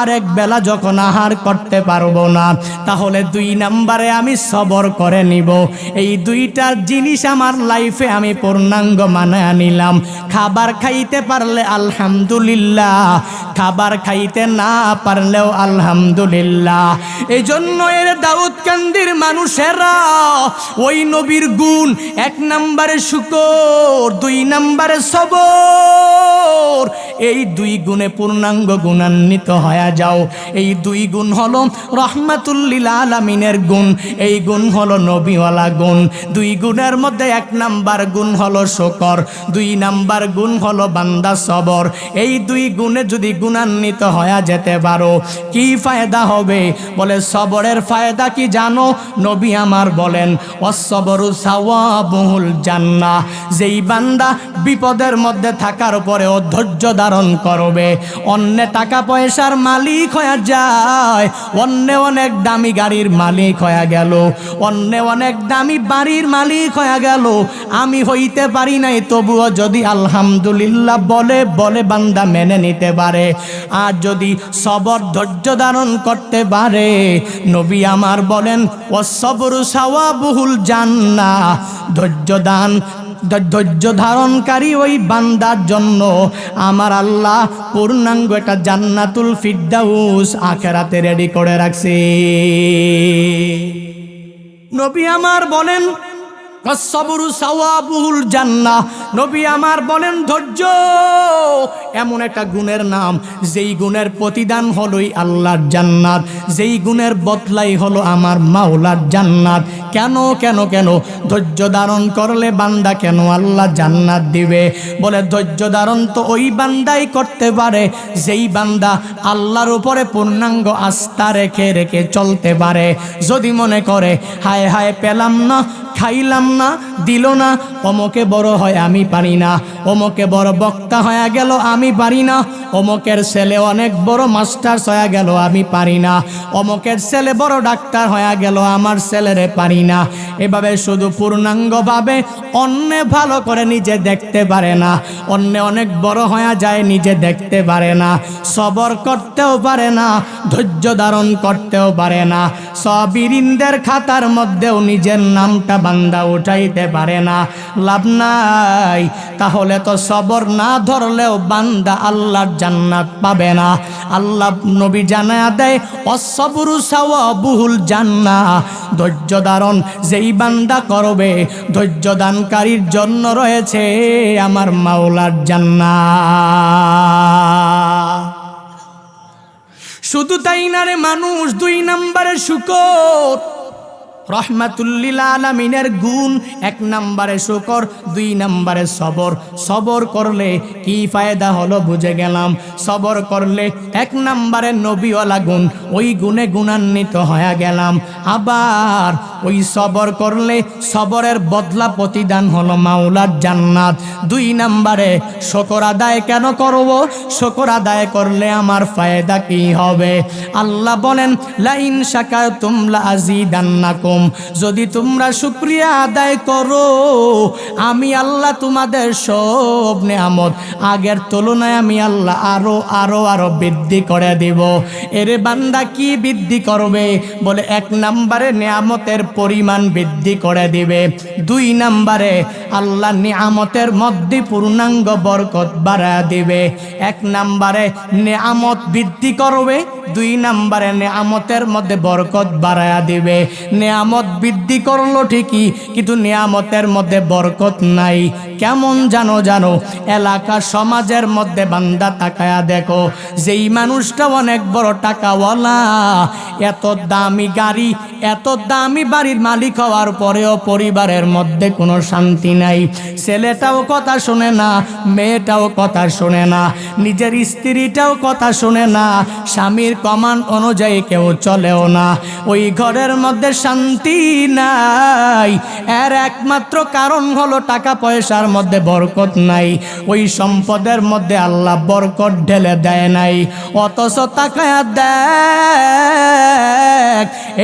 আরেক বেলা যখন আহার করতে পারবো না, তাহলে 2 নম্বরে আমি সবর করে নিব। এই দুইটা জিনিস আমার লাইফে আমি পূর্ণাঙ্গ মানায় নিলাম। খাবার খাইতে পারলে আলহামদুলিল্লাহ, খাবার খাইতে না পারলেও আলহামদুলিল্লাহ। এই জন্য এর দাউদকান্দির মানুষেরা ওই নবীর গুণ, 1 নম্বরে শুকর, 2 নম্বরে সবর, এই 2 গুণে পূর্ণাঙ্গ গুণান্বিত হয়ে যাও। এই 2 গুণ হলো রহমাতুল লিল আলামিনের গুণ, এই গুণ হলো নবীওয়ালা গুণ। 2 গুণের মধ্যে 1 নাম্বার গুণ হলো শুকর, 2 নাম্বার গুণ হলো বান্দা সবর। এই 2 গুণে যদি গুণান্বিত হয়ে যেতে পারো, কি ফায়দা হবে? বলে সবরের ফায়দা কি জানো? নবী আমার বলেন ওয়াসসবরু সাওয়াবুল জান্নাহ। যেই বান্দা বিপদের মধ্যে থাকার পরেও ধৈর্য ধারণ করবে, অন্য টাকা পয়সার মালিক হয়ে যায়, অন্য অনেক দামি গাড়ির মালিক হয়ে গেল, অন্য অনেক দামি বাড়ির মালিক হয়ে গেল, আমি হইতে পারি নাই, তবুও যদি আলহামদুলিল্লাহ বলে বলে বান্দা মেনে নিতে পারে, আর যদি সবর ধৈর্য ধারণ করতে পারে, নবী আমার বলেন ওয়াসসবরু সাওয়াবুল জান্নাহ। ধৈর্য ধারণকারী ওই বান্দার জন্য আমার আল্লাহ পূর্ণাঙ্গ একটা জান্নাতুল ফিরদাউস আখিরাতে রেডি করে রাখছে। নবী আমার বলেন ওয়াসসবরু সাওয়াবুল জান্নাহ। নবী আমার বলেন ধৈর্য এমন একটা গুণের নাম, যেই গুণের প্রতিদান হলোই আল্লাহর জান্নাত, যেই গুণের বদলাই হলো আমার মাওলার জান্নাত। কেন কেন কেন? ধৈর্য ধারণ করলে বান্দা কেন আল্লাহ জান্নাত দিবে? বলে ধৈর্য ধারণ তো ওই বান্দাই করতে পারে যেই বান্দা আল্লাহর উপরে পূর্ণাঙ্গ আস্থা রেখে রেখে চলতে পারে। যদি মনে করে হায় হায় পেলাম না, খাইলাম না, দিল না, অমকে বড় হয় আমি পারি না, অমকে বড় বক্তা হয়ে গেল আমি পারি না, অমকের ছেলে অনেক বড় মাস্টার্স হয়ে গেল আমি পারি না, অমকের ছেলে বড় ডাক্তার হয়ে গেল আমার ছেলেরে পারি না, এভাবে শুধু পূর্ণাঙ্গভাবে অন্য ভালো করে নিজে দেখতে পারে না, অন্য অনেক বড় হয়ে যায় নিজে দেখতে পারে না, সবর করতেও পারে না, ধৈর্য ধারণ করতেও পারে না, সাবিরিনদের খাতার মধ্যেও নিজের নামটা বান্দা উঠাইতে পারে না, লাভ নাই। তাহলে তো সবর না ধরলেও বান্দা আল্লাহর জান্নাত পাবে না। আল্লাহ নবী জানায়া দেয় ওয়াসসবরু সাওয়াবুল জান্নাহ। ধৈর্য ধারণ যেই বান্দা করবে, ধৈর্য দানকারীর জন্য রয়েছে আমার মাওলার জান্নাত। শুধু তাই না রে মানুষ, 2 নম্বরে শুকর, রহমাতুল লিল আলামিনের গুণ। 1 নম্বরে শুকর, 2 নম্বরে সবর। সবর করলে কি ফায়দা হলো বুঝে গেলাম। সবর করলে 1 নম্বরে নবীওয়ালা গুণ, ওই গুণে গুণান্বিত হয়ে গেলাম। আবার ওই সবর করলে সবরের বদলা প্রতিদান হলো মাওলার জান্নাত। 2 নম্বরে শুকর আদায় কেন করব? শুকর আদায় করলে আমার ফায়দা কি হবে? আল্লাহ বলেন লাইন শাকারতুম লাযিদান্নাকুম। যদি তোমরা শুকরিয়া আদায় করো, আমি আল্লাহ তোমাদের সব নেয়ামত আগের তুলনায় আমি আল্লাহ আরো আরো আরো বৃদ্ধি করে দেব। এরে বান্দা কি বৃদ্ধি করবে? বলে 1 নম্বরে নেয়ামতের পরিমাণ বৃদ্ধি করে দিবে, 2 নম্বরে আল্লাহ নেয়ামতের মধ্যে পূর্ণাঙ্গ বরকত বাড়ায় দিবে। 1 নম্বরে নেয়ামত বৃদ্ধি করবে, 2 নম্বরে নেয়ামতের মধ্যে বরকত বাড়ায় দিবে। নেয়ামত বৃদ্ধি করলো ঠিকই, কিন্তু নেয়ামতের মধ্যে বরকত নাই। কেমন জানো জানো? এলাকা সমাজের মধ্যে বান্দা তাকায়া দেখো, যেই মানুষটা অনেক বড় টাকাওয়ালা, এত দামি গাড়ি, এত দামি বাড়ির মালিক হওয়ার পরেও পরিবারের মধ্যে কোনো শান্তি নাই। ছেলেটাও কথা শোনে না, মেয়েটাও কথা শোনে না, নিজের স্ত্রীটাও কথা শোনে না, স্বামীর কমান্ড অনুযায়ী কেউ চলেও না। ওই ঘরের মধ্যে শান্তি নাই। এর একমাত্র কারণ হলো টাকা পয়সার মধ্যে বরকত নাই, ওই সম্পদের মধ্যে আল্লাহ বরকত ঢেলে দেয় নাই। অথচ তাকায়া দেখ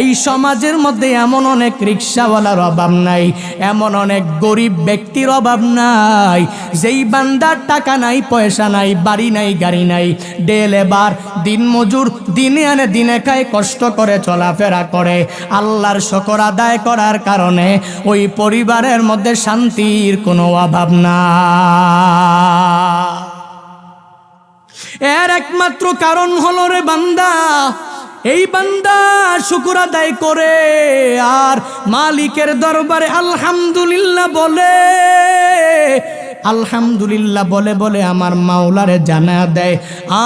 এই সমাজের মধ্যে এমন অনেক রিক্সাওয়ালার অভাব নাই, এমন অনেক গরিব ব্যক্তির অভাব নাই, যেই বান্দার টাকা নাই, পয়সা নাই, বাড়ি নাই, গাড়ি নাই, ডে লেবার, দিন মজুর, দিনে আনে দিনে খায়, কষ্ট করে চলাফেরা করে, আল্লাহর শুকর আদায় করার কারণে ওই পরিবারের মধ্যে শান্তির কোনো অভাব না। এর একমাত্র কারণ হলো রে বান্দা, এই বান্দা শুকর আদায় করে আর মালিকের দরবারে আলহামদুলিল্লাহ বলে, আলহামদুলিল্লাহ বলে বলে আমার মাওলারে জানা দেয়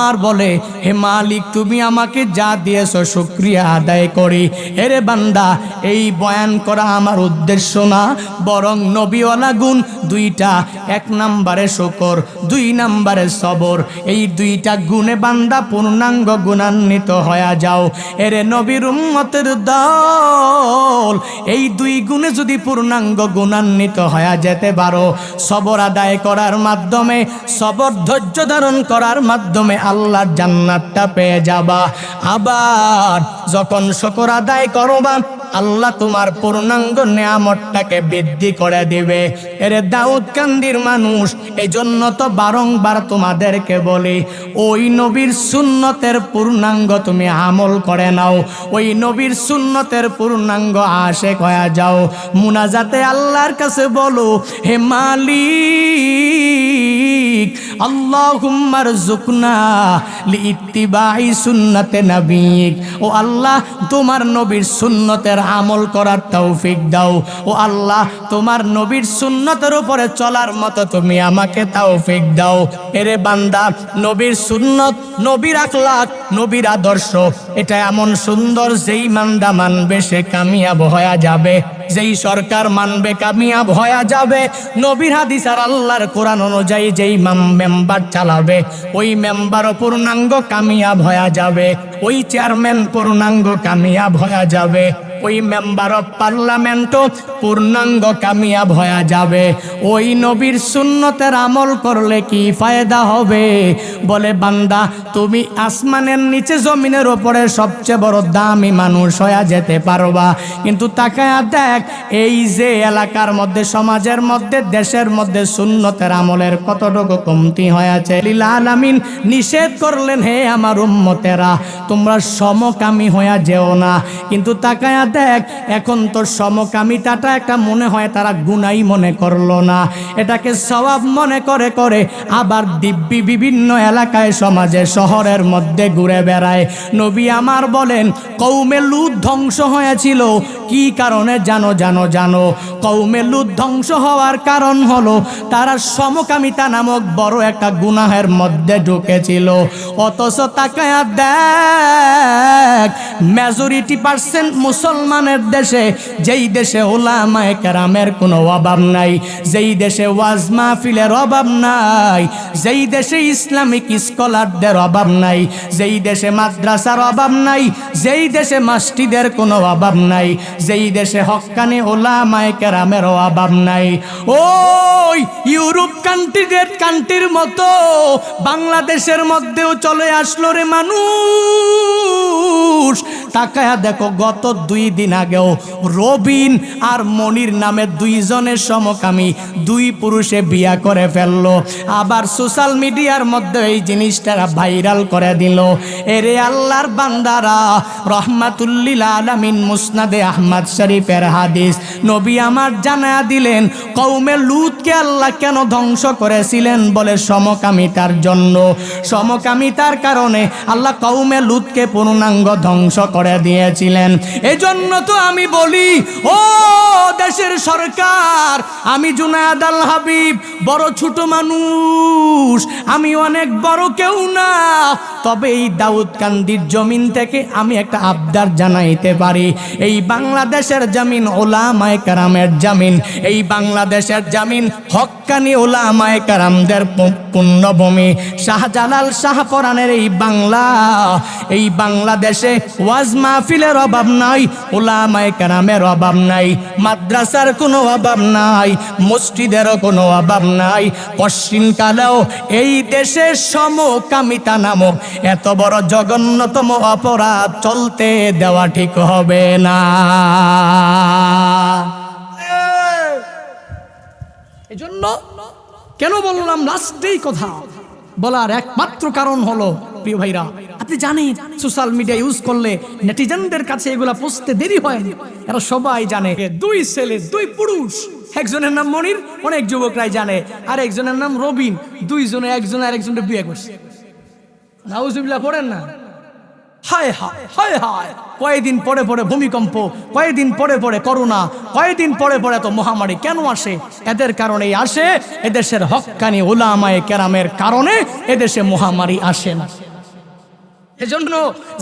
আর বলে, হে মালিক তুমি আমাকে যা দিয়েছো শুকরিয়া আদায় করি। এরে বান্দা, এই বয়ান করা আমার উদ্দেশ্য না, বরং নবীওয়ালা গুণ দুইটা, এক নম্বরে শুকর, দুই নম্বরে সবর, এই দুইটা গুণে বান্দা পূর্ণাঙ্গ গুণান্বিত হয়ে যাও। এরে নবীর উম্মতের দল, এই দুই গুণে যদি পূর্ণাঙ্গ গুণান্বিত হয়ে যেতে পারো, সবর আদায় করার মাধ্যমে, সবর ধৈর্য ধারণ করার মাধ্যমে আল্লাহর জান্নাতটা পেয়ে যাবা। আবার যখন শুকর আদায় করবা, আল্লাহ তোমার পূর্ণাঙ্গ নিয়ামতটাকে বৃদ্ধি করে দিবে। এরে দাউদকান্দির মানুষ, এই জন্য তো বারংবার তোমাদেরকে বলি, ওই নবীর সুন্নতের পূর্ণাঙ্গ তুমি আমল করে নাও, ওই নবীর সুন্নতের পূর্ণাঙ্গ আশিক হয়ে যাও। মুনাজাতে আল্লাহর কাছে বলো, হে মালিক আল্লাহুম্মা রযুকনা লিইত্তিবাই সুন্নাতে নবীক, ও আল্লাহ তোমার নবীর সুন্নতের আমল করার তৌফিক দাও। ও আল্লাহ তোমার নবীর সুন্নতের উপরে চলার মতো তুমি আমাকে তৌফিক দাও। এরে বান্দা, নবীর সুন্নত, নবীর আখলাক, নবীর আদর্শ, এটা এমন সুন্দর, যেই বান্দা মানবে সে কামিয়াব হয়ে যাবে, যেই সরকার মানবে কামিয়াব হয়ে যাবে। নবীর হাদিস আর আল্লাহর কোরআন অনুযায়ী যেই মেম্বার চালাবে, ওই মেম্বারও পূর্ণাঙ্গ কামিয়াব হয়ে যাবে, ওই চেয়ারম্যান পূর্ণাঙ্গ কামিয়াব হয়ে যাবে, ওই মেম্বার অফ পার্লামেন্টও পূর্ণাঙ্গ কামিয়াব হয়ে যাবে। ওই নবীর সুন্নতের আমল করলে কি ফায়দা হবে? বলে, বান্দা তুমি আসমানের নিচে জমিনের ওপরে সবচেয়ে বড় দামি মানুষ হয়ে যেতে পারবা, কিন্তু তাকায়া দেখ এই যে এলাকার মধ্যে, সমাজের মধ্যে, দেশের মধ্যে সুন্নতের আমলের কতটুকু কমতি হয়েছে। লিল আলামিন নিষেধ করলেন, হে আমার উম্মতেরা তোমরা সমকামী হয়ে যেও না, কিন্তু তাকায়া দেখ এখন তো সমকামিতাটা একটা মনে হয় তারা গুনাই মনে করলো না, এটাকে সওয়াব মনে করে করে আবার দিব্যি বিভিন্ন এলাকায়, সমাজে, শহরের মধ্যে ঘুরে বেড়ায়। নবী আমার বলেন, কওমে লূত ধ্বংস হয়েছিল কি কারণে জানো? জানো জানো কওমে লূত ধ্বংস হওয়ার কারণ হলো তারা সমকামিতা নামক বড় একটা গুনাহের মধ্যে ঢুকেছিল। অথচ তাকায়া দেখ মেজরিটি পার্সেন্ট মুসলমানের দেশে, যেই দেশে উলামায়ে কেরামের কোনো অভাব নাই, যেই দেশে ওয়াজ মাহফিলের অভাব নাই, যেই দেশে ইসলামিক স্কলারদের অভাব নাই, যেই দেশে মাদ্রাসার অভাব নাই, যেই দেশে মসজিদের কোনো অভাব নাই, যেই দেশে হক্কানি উলামায়ে কেরামের অভাব নাই, ওই ইউরোপ কান্ট্রির মতো বাংলাদেশের মধ্যেও চলে আসলো রে মানুষ। তাকায়া দেখো, গত 2 দিন আগেও রবিন আর মনির নামে 2 জনের সমকামী 2 পুরুষে বিয়া করে ফেললো। আবার সোশ্যাল মিডিয়ার মধ্যে এই জিনিসটা ভাইরাল করে দিল। এরে আল্লাহর বান্দারা, রহমাতুল্লিল আলামিন মুসনাদে আহমদ শরীফের হাদিস, নবী আমার জানায়া দিলেন কওমে লূতকে আল্লাহ কেন ধ্বংস করেছিলেন? বলে সমকামিতার জন্য। সমকামিতার কারণে আল্লাহ কওমে লূতকে পূর্ণাঙ্গ ধ্বংস করে দিয়েছিলেন। এজন্য তো আমি বলি, ও দেশের সরকার, আমি জুনায়েদ আল হাবিব বড় ছোট মানুষ, আমি অনেক বড় কেউ না, তবে এই দাউদকান্দির জমিন থেকে আমি একটা আবদার জানাইতে পারি। এই বাংলাদেশের জমিন উলামায়ে কেরামের জমিন, এই বাংলাদেশের জমিন হক্কানি উলামায়ে কেরামদের পুণ্যভূমি। শাহজালাল শাহপরানের এই বাংলা, এই বাংলাদেশে ওয়াজ মাহফিলের অভাব নাই, উলামায়ে কেরামের অভাব নাই, মাদ্রাসার কোনো অভাব নাই, মসজিদেরও কোনো অভাব নাই। পশ্চিমকালেও এই দেশে সমকামিতা নামক এত বড় জঘন্যতম অপরাধ চলতে দেওয়া ঠিক হবে না। এজন্য কেন বললাম লাস্টেই কথা বলার একমাত্র কারণ হলো, প্রিয় ভাইরা, আপনি জানেন সোশ্যাল মিডিয়া ইউজ করলে নেটিজেনদের কাছে এগুলা পৌঁছতে দেরি হয় না। এরা সবাই জানে দুই ছেলে দুই পুরুষ, একজনের নাম মনির, অনেক যুবকরাই জানে, আর একজনের নাম রবিন, দুইজনে একজন আর একজনকে বিয়ে করছে। নাউজুবিল্লাহ পড়েন না? হায় হায় হায় হায়, কয়েকদিন পরে পরে ভূমিকম্প, কয়েকদিন পরে পরে করোনা, কয়েকদিন পরে পরে তো মহামারী কেন আসে? এদের কারণেই আসে। এদেশের হক্কানি উলামায়ে কেরামের কারণে এদেশে মহামারী আসে না। এজন্য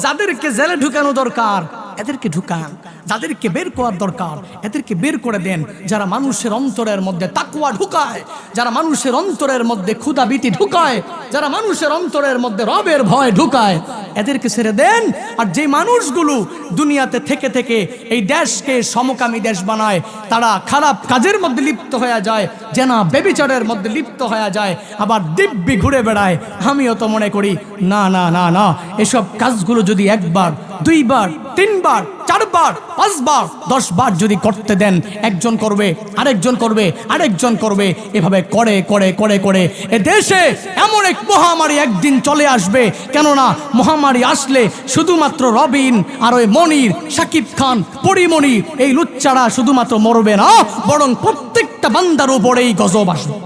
যাদেরকে জেলে ঢুকানো দরকার এদেরকে ঢুকান, যাদেরকে বের করার দরকার এদেরকে বের করে দেন। যারা মানুষের অন্তরের মধ্যে তাকওয়া ঢুকায়, যারা মানুষের অন্তরের মধ্যে ক্ষুধাভীতি ঢুকায়, যারা মানুষের অন্তরের মধ্যে রবের ভয় ঢুকায়, এদেরকে ছেড়ে দেন। আর যে মানুষগুলো দুনিয়াতে থেকে থেকে এই দেশকে সমকামী দেশ বানায়, তারা খারাপ কাজের মধ্যে লিপ্ত হয়ে যায়, জেনা ব্যভিচারের মধ্যে লিপ্ত হয়ে যায়, আবার দিব্যি ঘুরে বেড়ায়। আমিও তো মনে করি না না না না, এসব কাজগুলো যদি একবার, দুইবার, তিনবার, চারবার, পাঁচবার, 10 বার যদি করতে দেন, একজন করবে, আরেকজন করবে, আরেকজন করবে, এভাবে করে করে করে করে এ দেশে এমন এক মহামারী একদিন চলে আসবে। কেননা মহামারী আসলে শুধুমাত্র রবিন আর ওই মনির, শাকিব খান, পরিমণি, এই লুচ্চারা শুধুমাত্র মরবে না, বরং প্রত্যেকটা বান্দার উপরেই গজব আসবে।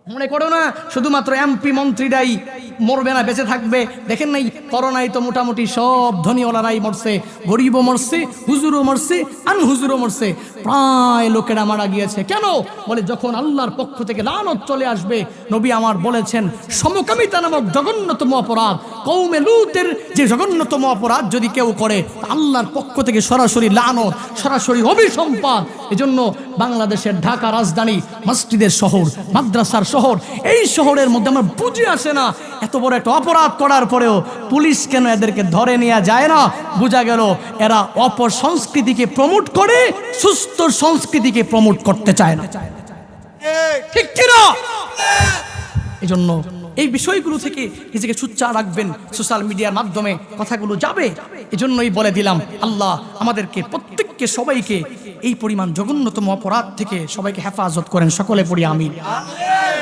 মনে করো না শুধুমাত্র এমপি মন্ত্রীরাই মরবে না, বেঁচে থাকবে। দেখেন নাই করোনায় তো মোটামুটি সব ধনীওয়ালারাই মরছে, গরিবও মরছে, হুজুরও মরছে, আনহুজুরও মরছে, প্রায় লোকেরা মারা গিয়েছে। কেন? বলে যখন আল্লাহর পক্ষ থেকে লানত চলে আসবে। নবী আমার বলেছেন সমকামিতা নামক জঘন্যতম অপরাধ, কওমে লূতের যে জঘন্যতম অপরাধ যদি কেউ করে, আল্লাহর পক্ষ থেকে সরাসরি লানত, সরাসরি অভিসম্পাদ। এজন্য বাংলাদেশের ঢাকা রাজধানী, মসজিদের শহর, মাদ্রাসার শহর, এই শহরের মধ্যে আমার বুঝে আসে না এত বড় একটা অপরাধ করার পরেও পুলিশ কেন এদেরকে ধরে নেওয়া যায় না। বোঝা গেল এরা অপসংস্কৃতিকে প্রমোট করে, সুস্থ সংস্কৃতিকে প্রমোট করতে চায় না। ঠিক কিনা? এই জন্য এই বিষয়গুলো থেকে নিজেকে সুচ্চার রাখবেন। সোশ্যাল মিডিয়ার মাধ্যমে কথাগুলো যাবে, এজন্যই বলে দিলাম। আল্লাহ আমাদেরকে প্রত্যেককে, সবাইকে এই পরিমাণ জঘন্যতম অপরাধ থেকে সবাইকে হেফাজত করেন। সকলে পড়ি আমিন।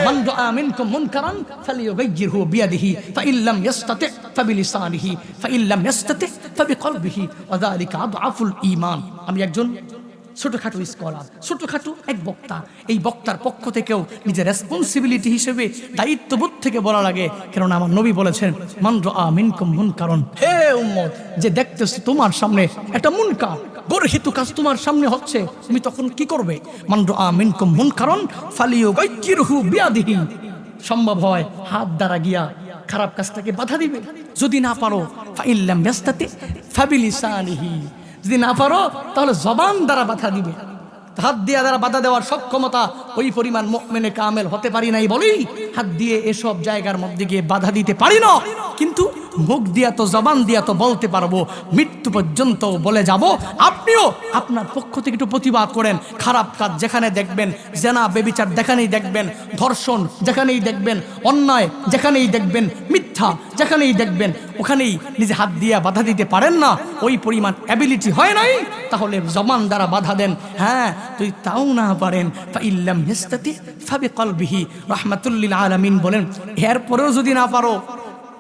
মান রাআ মিনকুম মুনকারান ফালিয়ুগাইয়িরহু বিয়াদিহি ফাইন লাম ইস্তাতি' ফাবিলিসানিহি ফাইন লাম ইস্তাতি' ফাবিকলবিহি ওয়া যালিকা আদআফুল ঈমান। আমি একজন ছোটখাটো স্কলার, ছোটখাটো এক বক্তা। এই বক্তার পক্ষ থেকেও নিজের রেসপন্সিবিলিটি হিসেবে, দায়িত্ববোধ থেকে বলা লাগে। কেননা আমার নবী বলেছেন মান রাআ মিনকুম মুনকারান, হে উম্মত, যে দেখতেছে তোমার সামনে একটা মুনকার, গর্হিত কাজ তোমার সামনে হচ্ছে, তুমি তখন কি করবে? মান রাআ মিনকুম মুনকারান ফালিয়ুগাইয়িরহু বিয়াদিহি, সম্ভব হয় হাত দ্বারা গিয়া খারাপ কাজটাকে বাধা দিবে। যদি না পারো ফাইন লাম ইস্তাতি' ফাবিলিসানিহি, যদি না পারো তাহলে জবান দ্বারা বাধা দিবে। হাত দিয়ে দ্বারা বাধা দেওয়ার সক্ষমতা ওই পরিমাণ মুমিনে কামেল হতে পারি নাই বলেই হাত দিয়ে এসব জায়গার মধ্যে গিয়ে বাধা দিতে পারি না। কিন্তু মুখ দিয়া তো, জবান দিয়া তো বলতে পারবো, মৃত্যু পর্যন্ত বলে যাব। আপনিও আপনার পক্ষ থেকে একটু প্রতিবাদ করেন। খারাপ কাজ যেখানে দেখবেন, জেনা ব্যভিচার যেখানেই দেখবেন, ধর্ষণ যেখানেই দেখবেন, অন্যায় যেখানেই দেখবেন, মিথ্যা যেখানেই দেখবেন, ওখানেই নিজে হাত দিয়া বাধা দিতে পারেন না, ওই পরিমাণ অ্যাবিলিটি হয় নাই, তাহলে জবান দ্বারা বাধা দেন। হ্যাঁ, তুই তাও না পারেন ফাইন লাম ইস্তাতি' ফাবিকলবিহি। রাহমাতুল লিল আলামিন বলেন, এরপরেও যদি না পারো,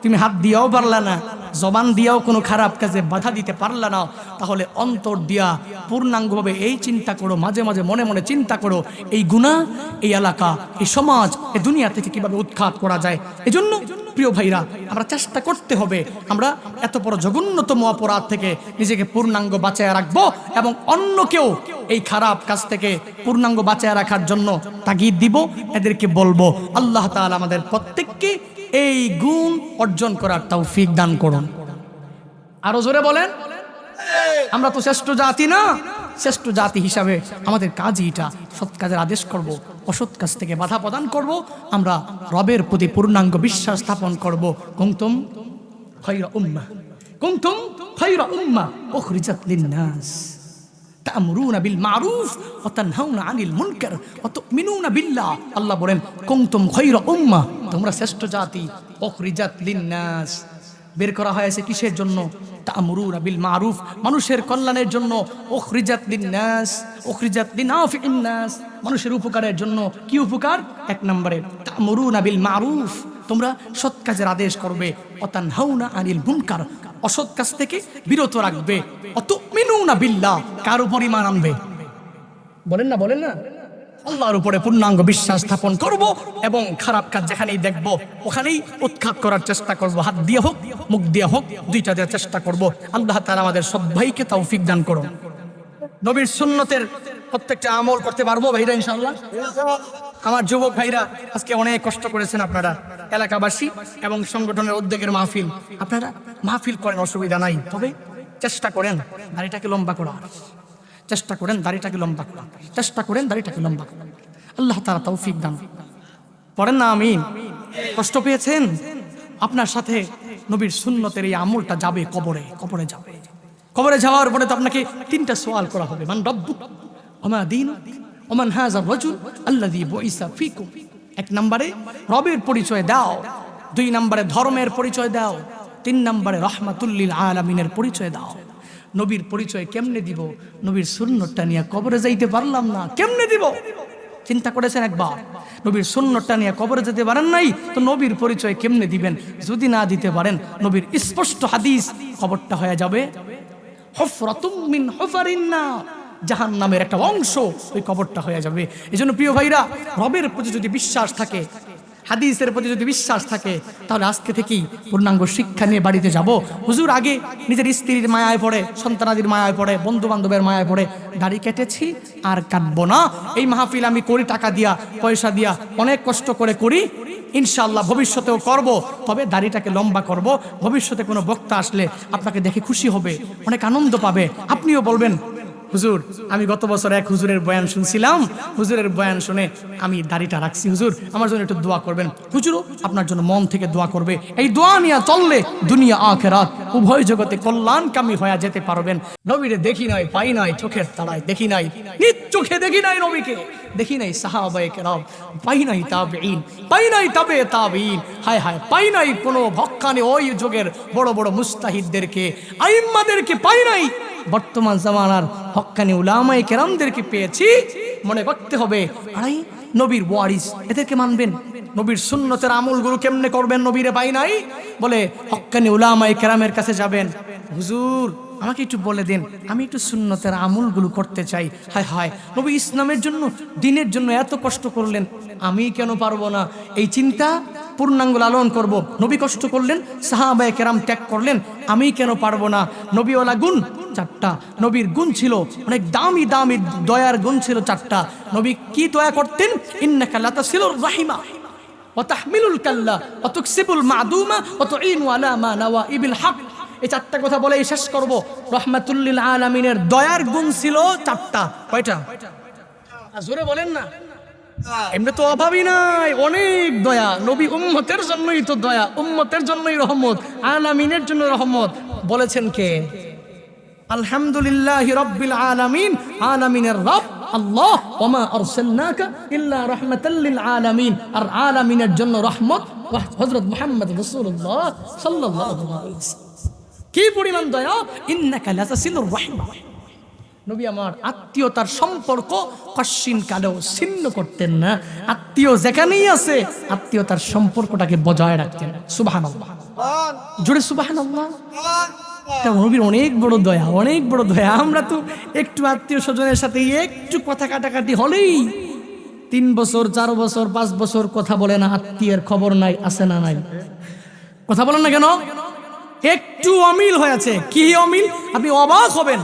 তুমি হাত দিয়াও পারলা না, জবান দিয়াও কোনো খারাপ কাজে বাধা দিতে পারলা না, তাহলে অন্তর দিয়া পূর্ণাঙ্গভাবে এই চিন্তা করো, মাঝে মাঝে মনে মনে চিন্তা করো, এই গুনাহ, এই এলাকা, এই সমাজ, এই দুনিয়া থেকে কিভাবে উৎখাত করা যায়। এজন্য প্রিয় ভাইরা, আমরা চেষ্টা করতে হবে আমরা এত বড় জঘন্যতম অপরাধ থেকে নিজেকে পূর্ণাঙ্গ বাঁচায় রাখবো এবং অন্যকেও এই খারাপ কাজ থেকে পূর্ণাঙ্গ বাঁচায় রাখার জন্য তাগিদ দিব। এদেরকে বলবো আল্লাহ তাআলা আমাদের প্রত্যেককে এই গুণ অর্জন করার তৌফিক দান করুন। আরো জোরে বলেন। আমরা তো শ্রেষ্ঠ জাতি না, শ্রেষ্ঠ জাতি হিসাবে আমাদের কাজই এটা, সৎ কাজের আদেশ করব, অসৎ কাজ থেকে বাধা প্রদান করব, আমরা রবের প্রতি পূর্ণাঙ্গ বিশ্বাস স্থাপন করব। কুনতুম খায়রা উম্মাহ, কুনতুম খায়রা উম্মাহ উখরিজাত লিন-নাস তা'মুরুনা বিল মা'রুফ ওয়া তানহাউনা আনিল মুনকার ওয়া তু'মিনুনা বিল্লাহ। আল্লাহ বলেন কুনতুম খায়রা উম্মাহ, তোমরা শ্রেষ্ঠ জাতি, উখরিজাত লিন্নাস, বের করা হয়েছে কিসের জন্য? তা'মুরুনা বিল মারুফ, মানুষের কল্যাণের জন্য। উখরিজাত লিন্নাস, উখরিজাত লিনাফি'in নাস, মানুষের উপকারের জন্য। কি উপকার? এক নম্বরে তা'মুরুনা বিল মারুফ, তোমরা সৎ কাজের আদেশ করবে। ওয়া তানহাউনা আনিল মুনকার, অসৎ কাজ থেকে বিরত রাখবে। ওয়া তু'মিনুনা বিল্লাহ, কার উপর ঈমান আনবে? বলেন না আল্লাহর উপরে পূর্ণাঙ্গ বিশ্বাস স্থাপন করব এবং খারাপ কাজ যেখানেই দেখব ওখানেই উৎখাত করার চেষ্টা করব। হাত দিয়ে হোক, মুখ দিয়ে হোক, দুইটা দেওয়ার চেষ্টা করব। আল্লাহ তাআলা আমাদের সবাইকে তৌফিক দান করুন। নবীর সুন্নতের প্রত্যেকটা আমল করতে পারবো ভাইরা ইনশাআল্লাহ। আমার যুবক ভাইরা আজকে অনেক কষ্ট করেছেন আপনারা, এলাকাবাসী এবং সংগঠনের উদ্যোগের মাহফিল, আপনারা মাহফিল করেন, অসুবিধা নাই, তবে চেষ্টা করেন দাড়িটাকে লম্বা করার, চেষ্টা করেন দাড়িটাকে লম্বা করার, চেষ্টা করেন দাড়িটাকে লম্বা করার। আল্লাহ তাআলা তৌফিক দান করেন না, আমিন। কষ্ট পেয়েছেন? আপনার সাথে নবীর সুন্নতের এই আমলটা যাবে কবরে, কবরে যাবে। কবরে যাওয়ার পরে তো আপনাকে তিনটা সওয়াল করা হবে, মান রব্বুক ওয়া মা দীনুক ওয়া মান হাযা রাজুল আল্লাযী বুইসা ফীকুম। এক নম্বরে রবের পরিচয় দাও, দুই নম্বরে ধর্মের পরিচয় দাও, তিন নম্বরে রাহমাতুল লিল আলামিনের পরিচয় দাও। নবীর পরিচয় কেমনে দিব? নবীর সুন্নতটা নিয়ে কবরে যাইতে পারলাম না, কেমনে দিব? চিন্তা করেছেন একবার? নবীর সুন্নতটা নিয়ে কবরে যেতে পারেন নাই, তো নবীর পরিচয় কেমনে দিবেন? যদি না দিতে পারেন, নবীর স্পষ্ট হাদিস, কবরটা হয়ে যাবে হুফরাতুম মিন হুফারিন নার, জাহান্নামের একটা অংশ ওই কবরটা হয়ে যাবে। এজন্য প্রিয় ভাইরা, রবের প্রতি যদি বিশ্বাস থাকে, হাদিসের প্রতি যদি বিশ্বাস থাকে, তাহলে আজকে থেকেই পূর্ণাঙ্গ শিক্ষা নিয়ে বাড়িতে যাব। হুজুর আগে নিজের স্ত্রীর মায়ায় পড়ে, সন্তানাদির মায়ায় পড়ে, বন্ধু বান্ধবের মায়ায় পড়ে দাড়ি কেটেছি, আর কাটবো না। এই মাহফিল আমি করি টাকা দিয়া, পয়সা দিয়া, অনেক কষ্ট করে করি, ইনশাআল্লাহ ভবিষ্যতেও করব, তবে দাড়িটাকে লম্বা করব। ভবিষ্যতে কোনো বক্তা আসলে আপনাকে দেখে খুশি হবে, অনেক আনন্দ পাবে। আপনিও বলবেন, হুজুর আমি গত বছর এক হুজুরের বয়ান শুনছিলাম, হুজুরের বয়ান শুনে আমি দাড়িটা রাখছি, হুজুর আমার জন্য একটু দোয়া করবেন। হুজুরও আপনার জন্য মন থেকে দোয়া করবে। এই দোয়া নিয়ে চললে দুনিয়া আখিরাত উভয় জগতে কল্যাণকামী হয়ে যেতে পারবেন। নবীরে দেখি নাই, পাই নাই, চোখের তালায় দেখি নাই, নিজ চোখে দেখি নাই নবীকে, দেখি নাই সাহাবায়ে কেরাম, পাই নাই তাবেঈন, পাই নাই তাবে তাবেঈন, হায় হায় পাই নাই কোনো ভক্কানে ওই যুগের বড় বড় মুস্তাহিদদেরকে, আইম্মাদেরকে পাই নাই। বর্তমান জামানার হক্কানি উলামায়ে কেরামদেরকে পেয়েছি। মনে করতে হবে আরে নবীর ওয়ারিস, এদেরকে মানবেন। নবীর সুন্নতের আমলগুলো কেমনে করবেন? নবীরে পাই নাই বলে হক্কানি উলামায়ে কেরামের কাছে যাবেন, হুজুর আমাকে একটু বলে দেন, আমি একটু সুন্নতের আমলগুলো করতে চাই। হায় হায়, নবী ইসলামের জন্য, দ্বীনের জন্য এত কষ্ট করলেন, আমি কেন পারবো না? এই চিন্তা পূর্ণাঙ্গ লালন করব। নবী কষ্ট করলেন, সাহাবায়ে কেরাম ত্যাগ করলেন, আমি কেন পারবো না? নবীওয়ালা গুণ চারটা, নবীর গুণ ছিল অনেক দামি দামি, দয়ার গুণ ছিল চারটা। নবী কি দয়া করতেন? ইন্নাকা লাতাসিলুর রাহিমা ওয়া তাহমিলুল কাল্লা ওয়া তুকসিবুল মাদুমা ওয়া তুঈনু আলা মা নাওয়াইবিল হক। এই চারটা কথা বলে শেষ করব। রাহমাতুল লিল আলামিনের দয়ার গুণ ছিল চারটা। কয়টা? জোরে বলেন না। এমনি তো অভাবই নাই, অনেক দয়া। নবী উম্মতের জন্যই তো দয়া, উম্মতের জন্যই রহমত, আলামিনের জন্য রহমত। বলেছেন কে? আলহামদুলিল্লাহি রাব্বিল আলামিন, আলামিনের রব আল্লাহ। ওমা আরসালনাকা ইল্লা রাহমাতাল লিল আলামিন, আর আলামিনের জন্য রহমত হযরত মুহাম্মদ রাসূলুল্লাহ সাল্লাল্লাহু আলাইহি ওয়াসাল্লাম। কি পরিমাণ দয়া! ইন্নাকা লাতাসিলুর রাহিমা। নবী আমার আত্মীয়তার সম্পর্ক কশিন কালেও ছিন্ন করতেন না। আত্মীয় যেখানেই আছে আত্মীয়তার সম্পর্কটাকে বজায় রাখতেন। সুবহানাল্লাহ, জোরে সুবহানাল্লাহ। নবীর অনেক বড় দয়া, অনেক বড় দয়া। আমরা তো একটু আত্মীয় স্বজনের সাথে একটু কথা কাটাকাটি হলেই 3 বছর 4 বছর 5 বছর কথা বলে না, আত্মীয়ের খবর নাই, আছে না নাই? কথা বলেন না কেন? একটু অমিল হয়েছে। কি অমিল? আপনি অবাক হবেন,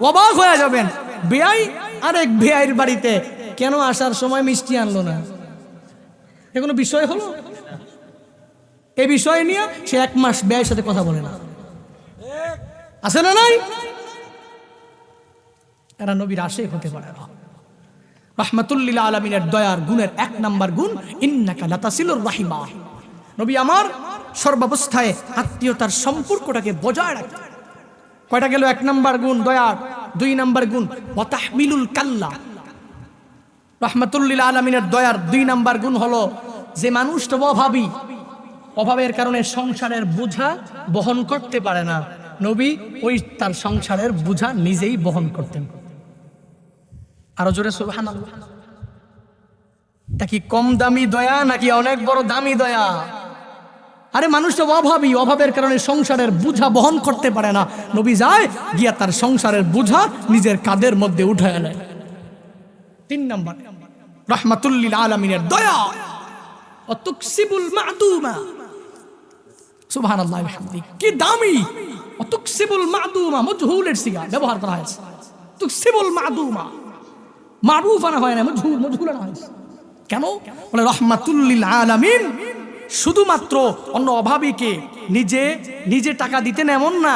অবাক হয়ে যাবেন। বেয়াই আরেক বেয়াইয়ের বাড়িতে কেন আসার সময় মিষ্টি আনলো না? এ কোনো বিষয় হলো? এই বিষয় নিয়ে সে 1 মাস বেয়াইয়ের সাথে কথা বলে না, আছে না নাই? এরা নবীর আশিক হতে পারে না। রাহমাতুল লিল আলামিনের দয়ার গুণের 1 নাম্বার গুণ ইন্নাকা লাতাসিলুর রাহিমা। নবী আমার সর্বাবস্থায় আত্মীয়তার সম্পর্কটাকে বজায় রাখতেন। কয়টা গেল? 1 নাম্বার গুণ দয়ার। 2 নাম্বার গুণ ওয়া তাহমিলুল কাল্লা। রাহমাতুল লিল আলামিনের দয়ার 2 নাম্বার গুণ হলো যে মানুষটা অভাবী, অভাবের কারণে সংসারের বোঝা বহন করতে পারে না, নবী ওই তার সংসারের বোঝা নিজেই বহন করতেন। আরো জোরে সুবহানাল্লাহ। তা কি কম দামি দয়া নাকি অনেক বড় দামি দয়া? আরে মানুষটা অভাবী, অভাবের কারণে সংসারের বোঝা বহন করতে পারে না, নবী যায় গিয়া তার সংসারের বোঝা নিজের কাঁধের মধ্যে উঠায় নেয়। 3 নাম্বার, রাহমাতুল লিল আলামিনের দয়া। অতুকসিবুল মাদুমা, সুবহানাল্লাহ বিহামদি, কি দামি। অতুকসিবুল মাদুমা মজহুলের সিগা ব্যবহার করা হয়েছে। তুকসিবুল মাদুমা, মারুফ আনা হয় না, মজহুল আনা হয়েছে। কেন? বলে রাহমাতুল লিল আলামিন শুধুমাত্র অন্য অভাবীকে নিজে নিজে টাকা দিতেন এমন না,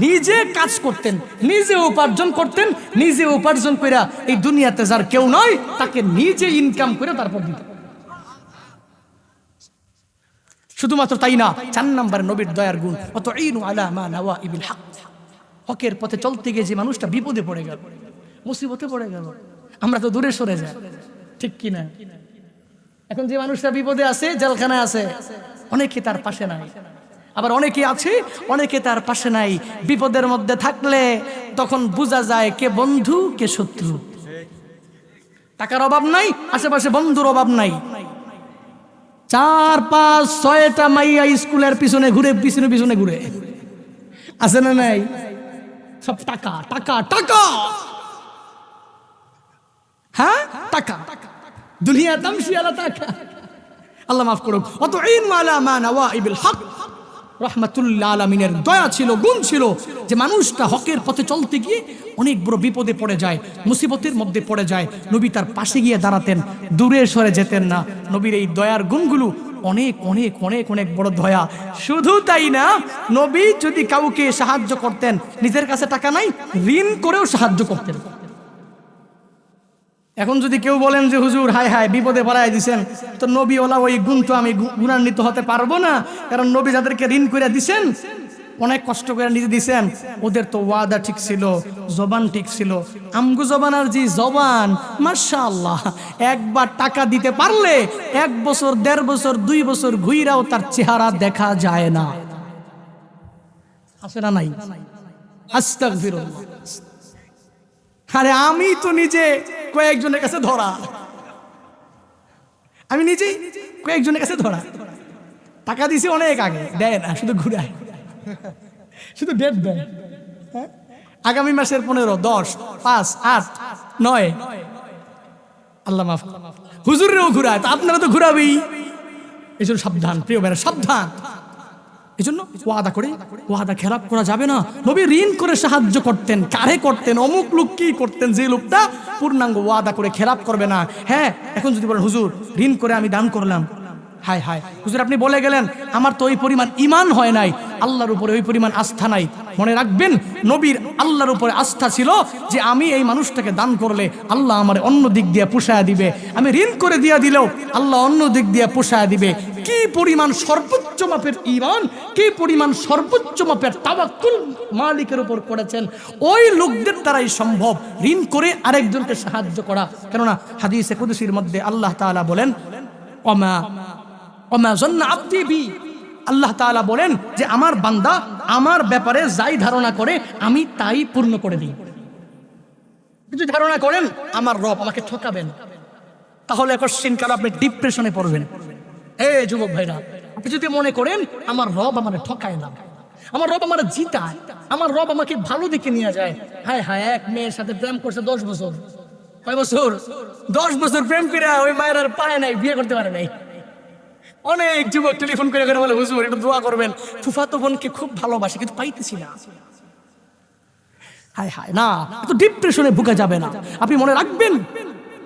নিজে কাজ করতেন, নিজে উপার্জন করতেন, নিজে উপার্জন করে এই দুনিয়াতে যার কেউ নয় তাকে নিজে ইনকাম করে তারপর দিতেন। শুধুমাত্র তাই না, 4 নম্বরে নবীর দয়ার গুণ, অতঈনু আলা মা নাওয়াইবিল হক। হকের পথে চলতে গিয়ে যে মানুষটা বিপদে পড়ে গেল, মুসিবতে পড়ে গেল, আমরা তো দূরে সরে যাই, ঠিক কিনা? এখন যে মানুষটা বিপদে আছে, জেলখানায় আছে, অনেকে তার পাশে নাই। আবার অনেকে আছে, অনেকে তার পাশে নাই। বিপদের মধ্যে থাকলে তখন বোঝা যায় কে বন্ধু কে শত্রু। টাকার অভাব নাই, আশেপাশে বন্ধুর অভাব নাই। 4, 5, 6টা মাইয়া স্কুলের পিছনে ঘুরে, পিছনে ঘুরে, আছে না নাই? সব টাকা টাকা টাকা, হ্যাঁ টাকা, দুনিয়া তামশি আলা টাকা। আল্লাহ মাফ করুক। অতঈন আলা মা নাওয়াইবিল হক। রাহমাতুল লিল আলামিনের দয়া ছিল, গুণ ছিল যে মানুষটা হকের পথে চলতে গিয়ে অনেক বড় বিপদে পড়ে যায়, মুসিবতের মধ্যে পড়ে যায়, নবী তার পাশে গিয়ে দাঁড়াতেন, দূরে সরে যেতেন না। নবীর এই দয়ার গুণগুলো অনেক অনেক অনেক অনেক বড় দয়া। শুধু তাই না, নবী যদি কাউকে সাহায্য করতেন, নিজের কাছে টাকা নাই, ঋণ করেও সাহায্য করতেন। এখন যদি কেউ বলেন যে হুজুর হায় হায় বিপদে পড়ায় দিছেন, তো নবী ওলা ওই গুণ তো আমি গুণান্বিত হতে পারবো না। কারণ নবী যাদেরকে ঋণ করে দিছেন, অনেক কষ্ট করে নিজে দিছেন, ওদের তো ওয়াদা ঠিক ছিল, জবান ঠিক ছিল। আমগু জবানার জি জবান, মাশাআল্লাহ, একবার টাকা দিতে পারলে 1 বছর 1.5 বছর 2 বছর ঘুইরাও তার চেহারা দেখা যায় না। আছে না নাই? আস্তাগফিরুল্লাহ। আরে আমি তো নিজে কয়েকজনের কাছে ধরা, আমি নিজেই কয়েকজনের কাছে ধরা। টাকা দিছি অনেক আগে, দেয় না, শুধু ঘুরায়, শুধু ডেট দেয়। আগামী মাসের 15, 10, 5, 8, 9, আল্লাহ মাফ। হুজুরেও ঘুরায়, তা আপনারা তো ঘুরাবেই। এই জন্য সাবধান প্রিয় ভাইরা, সাবধান। এই জন্য ওয়াদা করে ওয়াদা খেলাপ করা যাবে না। নবী ঋণ করে সাহায্য করতেন, কারে করতেন? অমুক লোক কি করতেন, যে লোকটা পূর্ণাঙ্গ ওয়াদা করে খেলাপ করবে না। হ্যাঁ, এখন যদি বলেন হুজুর ঋণ করে আমি দান করলাম, হায় হায় হুজুর আপনি বলে গেলেন, আমার তো ওই পরিমাণ ঈমান হয় নাই, আল্লাহর উপরে ওই পরিমাণ আস্থা নাই। মনে রাখবেন, নবীর আল্লাহর উপরে আস্থা ছিল যে আমি এই মানুষটাকে দান করলে আল্লাহ আমার অন্য দিক দিয়ে পোষায় দিবে, আমি ঋণ করে দিয়া দিলেও আল্লাহ অন্য দিক দিয়ে পোষায় দিবে। কি পরিমাণ সর্বোচ্চ মাপের ঈমান, কি পরিমাণ সর্বোচ্চ মাপের তাওয়াক্কুল মালিকের উপর করেছেন, ওই লোকদের দ্বারাই সম্ভব ঋণ করে আরেকজনকে সাহায্য করা। কেননা হাদিসে কুদসির মধ্যে আল্লাহ তাআলা বলেন, ওমা জান্না আবদি বি, আল্লাহ তাআলা বলেন যে আমার বান্দা আমার ব্যাপারে যাই ধারণা করে আমি তাই পূর্ণ করে দিই। যদি ধারণা করেন আমার রব আমাকে ঠকাবেন, তাহলে কোশ্চেন কারো আপনি ডিপ্রেশনে পড়বেন। এই যুবক ভাইরা, আপনি যদি মনে করেন আমার রব আমাকে ঠকায় না, আমার রব আমার জিতায়, আমার রব আমাকে ভালো দিকে নিয়ে যায়। হায় হায়, এক মেয়ের সাথে প্রেম করছে 10 বছর, কয় বছর? 10 বছর প্রেম করে ওই মায়ের আর পায় নাই, বিয়ে করতে পারে নাই। অনেক যুবক টেলিফোন করে করে বলে হুজুর একটু দোয়া করবেন, ফুফাতো বোনকে খুব ভালোবাসে কিন্তু পাইতেছি না। হায় হায়, না, এত ডিপ্রেশনে ভুগা যাবে না। আপনি মনে রাখবেন,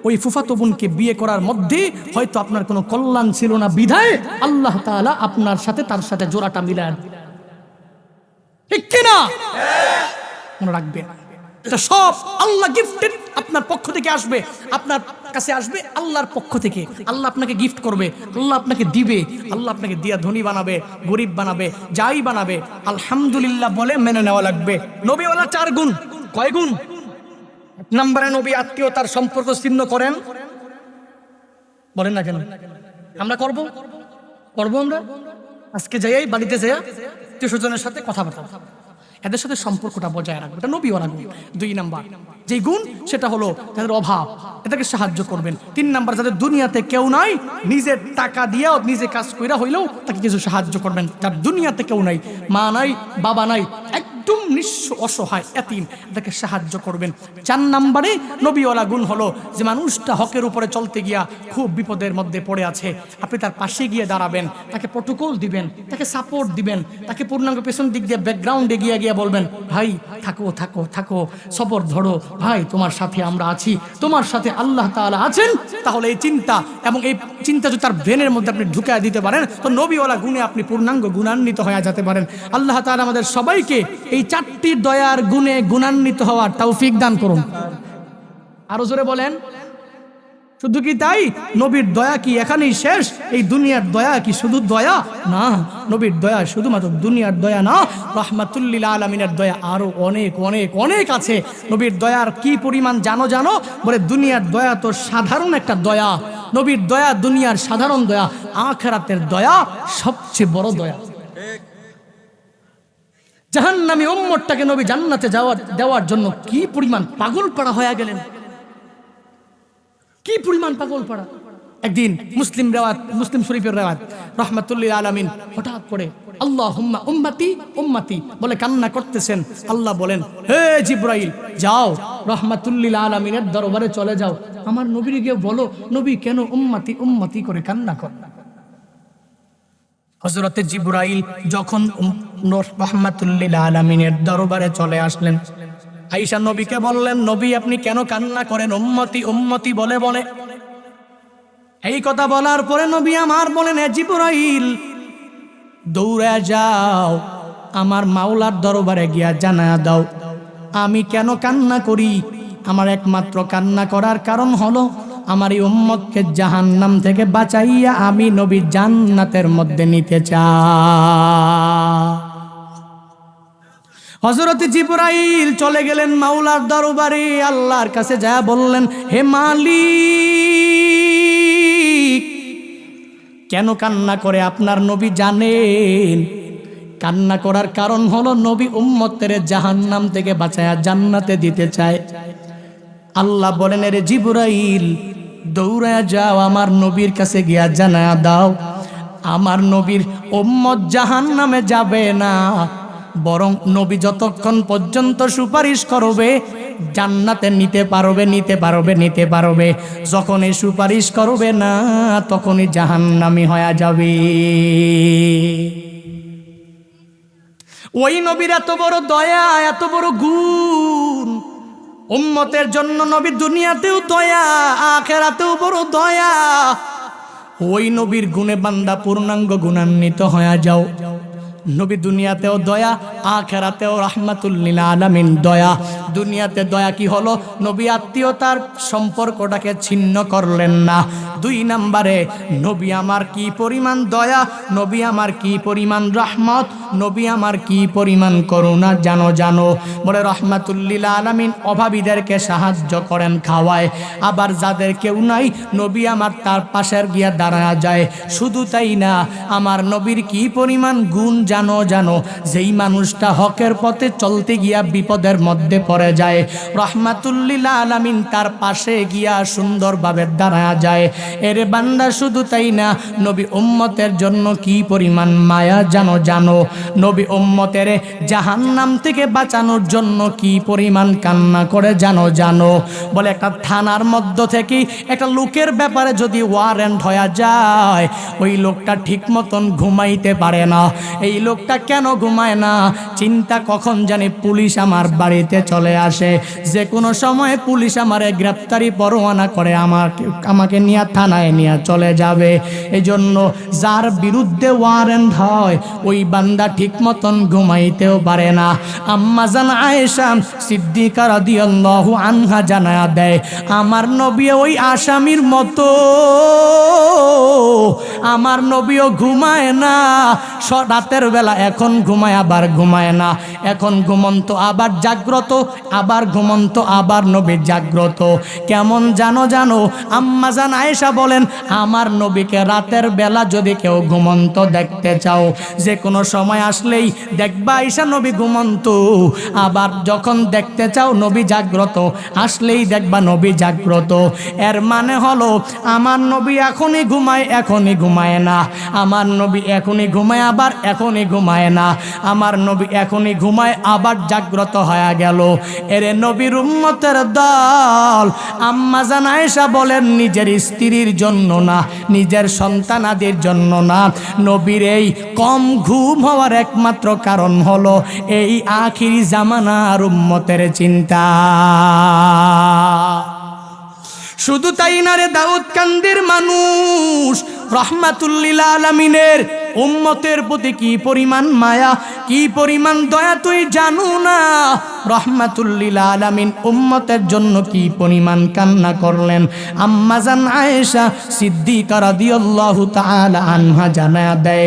ওই ফুফাতো বোনকে বিয়ে করার মধ্যে হয়তো আপনার কোনো কল্যাণ ছিল না, বিধায় আল্লাহ তাআলা আপনার সাথে তার সাথে জোড়াটা মিলান, ঠিক কিনা? মনে রাখবেন, এটা সব আল্লাহ গিফটেড, আপনার পক্ষ থেকে আসবে, আপনার কাছে আসবে আল্লাহর পক্ষ থেকে। আল্লাহ আপনাকে গিফট করবে, আল্লাহ আপনাকে দিবে, আল্লাহ আপনাকে দিয়া ধনী বানাবে, গরিব বানাবে, যাই বানাবে আলহামদুলিল্লাহ বলে মেনে নেওয়া লাগবে। নবীওয়ালা 4 গুণ, কয় গুণ? 1 নম্বরে নবী আত্মীয়তার সম্পর্ক ছিন্ন করেন, বলেন না কেন? আমরা করব আমরা আজকে যাই বাড়িতে যাই আত্মীয়-স্বজনের সাথে কথাবার্তা, এদের সাথে সম্পর্কটা বজায় রাখবে, এটা নবী ওরা গুণ। 2 নাম্বার যে গুণ সেটা হলো যাদের অভাব, এটাকে সাহায্য করবেন। 3 নাম্বার যাদের দুনিয়াতে কেউ নাই, নিজের টাকা দিয়ে নিজে কাজ কইরা হইলেও তাকে কিছু সাহায্য করবেন। যার দুনিয়াতে কেউ নাই, মা নাই, বাবা নাই, একদম নিঃস্ব অসহায় এতিম, তাকে সাহায্য করবেন। 4 নাম্বারে নবীওয়ালা গুণ হলো যে মানুষটা হকের উপরে চলতে গিয়া খুব বিপদের মধ্যে পড়ে আছে, আপনি তার পাশে গিয়ে দাঁড়াবেন, তাকে প্রটোকল দিবেন, তাকে সাপোর্ট দিবেন, তাকে পূর্ণাঙ্গ পেছন দিক দিয়ে ব্যাকগ্রাউন্ডে গিয়ে বলবেন, ভাই থাকো থাকো থাকো, সবর ধরো ভাই, তোমার সাথে আমরা আছি, তোমার সাথে আল্লাহ তাআলা আছেন। তাহলে এই চিন্তা এবং এই চিন্তা যদি তার ব্রেনের মধ্যে আপনি ঢুকায় দিতে পারেন, তো নবীওয়ালা গুণে আপনি পূর্ণাঙ্গ গুণান্বিত হয়ে যেতে পারেন। আল্লাহ তাআলা আমাদের সবাইকে এই 4টি দয়ার গুণে গুণান্বিত হওয়ার তৌফিক দান করুন। আরো জোরে বলেন। শুধু কি তাই? নবীর দয়া কি এখানেই শেষ? এই দুনিয়ার দয়া কি শুধু দয়া? না, নবীর দয়া শুধুমাত্র দুনিয়ার দয়া না, রাহমাতুল লিল আলামিনের দয়া আরো অনেক অনেক অনেক আছে। নবীর দয়ার কি পরিমাণ জানো? বলে দুনিয়ার দয়া তো সাধারণ একটা দয়া, নবীর দয়া দুনিয়ার সাধারণ দয়া, আখিরাতের দয়া সবচেয়ে বড় দয়া। জাহান্নামী উম্মতটাকে নবী জান্নাতে দেওয়ার জন্য কি পরিমাণ পাগল পাড়া হয়ে গেলেন, কি পরিমাণ পাগল পাড়া। একদিন মুসলিম শরীফের রেওয়ায়াত, রাহমাতুল লিল আলামিন হঠাৎ করে আল্লাহুম্মা উম্মতি উম্মতি বলে কান্না করতেছেন। আল্লাহ বলেন, হে জিবরাইল যাও রাহমাতুল লিল আলামিনের দরবারে চলে যাও, আমার নবীর গিয়ে বলো নবী কেন উম্মতি উম্মতি করে কান্না করে। হযরতে জিবরাইল যখন রাহমাতুল লিল আলামিনের দরবারে চলে আসলেন, আয়েশা নবীকে বললেন, নবী আপনি কেন কান্না করেন উম্মতি উম্মতি বলে বলে? এই কথা বলার পরে নবী আমার বলেন, হে জিবরাইল দৌড়ে যাও আমার মাওলার দরবারে গিয়া জানায়া দাও আমি কেন কান্না করি। আমার একমাত্র কান্না করার কারণ হলো আমার এই উম্মতকে জাহান্নাম থেকে বাঁচাইয়া আমি নবী জান্নাতের মধ্যে নিতে চাই। হযরত জিবরাইল চলে গেলেন মাওলার দরবারে, আল্লাহর কাছে যা বললেন, হে মালিক কেন কান্না করে আপনার নবী জানেন? কান্না করার কারণ হলো নবী উম্মতের জাহান্নাম থেকে বাঁচায়া জান্নাতে দিতে চায়। আল্লাহ বলেন, রে জিবরাইল দৌড়া যাও আমার নবীর কাছে গিয়া জানায়া দাও আমার নবীর উম্মত জাহান্নামে যাবে না, বরং নবী যতক্ষণ পর্যন্ত সুপারিশ করবে জান্নাতে নিতে পারবে। যখন এই সুপারিশ করবে না তখনই জাহান্নামী হয়ে যাবে। ওই নবীর এত বড় দয়া, এত বড় গুণ, উম্মতের জন্য নবী দুনিয়াতেও দয়া, আখিরাতেও বড় দয়া। ওই নবীর গুণে বান্দা পূর্ণাঙ্গ গুণান্বিত হয়ে যাও। নবী দুনিয়াতেও দয়া, আখিরাতেও রাহমাতুল লিল আলামিন দয়া। দুনিয়াতে দয়া কি হলো? নবী আত্মীয়তার সম্পর্কটাকে ছিন্ন করলেন না। 2 নম্বরে নবী আমার কি পরিমাণ দয়া, নবী আমার কি পরিমাণ রহমত, নবী আমার কি পরিমাণ করুণা জানো। বলে রাহমাতুল লিল আলামিন অভাবীদেরকে সাহায্য করেন, খাওয়ায়। আবার যাদের কেউ নাই নবী আমার তার পাশের গিয়া দাঁড়ায়া যায়। শুধু তাই না, আমার নবীর কি পরিমাণ গুণ জানো, যেই মানুষটা হকের পথে চলতে গিয়া বিপদের মধ্যে পড়ে যায় রাহমাতুল লিল আলামিন তার পাশে গিয়া সুন্দরভাবে দাঁড়ায়া যায়। এরে বান্দা শুধু তাই না, নবী উম্মতের জন্য কি পরিমাণ মায়া জানো, নবী উম্মতের জাহান্নাম থেকে বাঁচানোর জন্য কি পরিমাণ কান্না করে জানো। বলে একটা থানার মধ্য থেকে একটা লোকের ব্যাপারে যদি ওয়ারেন্ট হয়ে যায়, ওই লোকটা ঠিক মতন ঘুমাইতে পারে না। এই লোকটা কেন ঘুমায় না? চিন্তা কখন জানি পুলিশ আমার বাড়িতে চলে আসে, যে কোনো সময় পুলিশ আমারে গ্রেপ্তারি পরোয়ানা করে আমাকে নিয়ে থানায় নিয়ে চলে যাবে। এই জন্য যার বিরুদ্ধে ওয়ারেন্ট হয় ওই বান্দা ঠিক মতন ঘুমাইতেও পারে না। আম্মা জান আয়েশা সিদ্দিকা রাদিয়াল্লাহু আনহা জানায়া দেয়, আমার নবী ওই আসামির মতো, আমার নবীও ঘুমায় না। রাতের বেলা এখন ঘুমায় আবার ঘুমায় না। এখন ঘুমন্ত আবার জাগ্রত, আবার ঘুমন্ত আবার নবী জাগ্রত। কেমন জানো আম্মা জান আয়েশা বলেন, আমার নবীকে রাতের বেলা যদি কেউ ঘুমন্ত দেখতে চাও, যে কোনো সময় আসলেই দেখবা আয়েশা নবী ঘুমন্ত, আবার যখন দেখতে চাও নবী জাগ্রত, আসলেই দেখবা নবী জাগ্রত। এর মানে হলো আমার নবী এখনই ঘুমায়, এখনই ঘুমায় না। আমার নবী এখনই ঘুমায়, আবার এখনই ঘুমায় না। আমার নবী এখনই ঘুমায়, আবার জাগ্রত হয়ে গেল। এরে নবীর উম্মতের দল, আম্মা জান আয়েশা বলেন নিজের স্ত্রীর জন্য না, নিজের সন্তানাদের জন্য না, নবীর এই কম ঘুম হওয়ার একমাত্র কারণ হলো এই আখিরি জামানার উম্মতের চিন্তা। শুধু তাই না রে, দাউদ কান্দির মানুষ রহমাতুল্লিল আলামিনের উম্মতের প্রতি কি পরিমাণ মায়া, কি পরিমাণ দয়া তুই জানো না। রহমাতুল্লিল আলামিন উম্মতের জন্য কি পরিমাণ কান্না করলেন। আম্মা জান আয়েশা সিদ্দিকা রাদিয়াল্লাহু তাআলা আনহা জানায়া দেয়,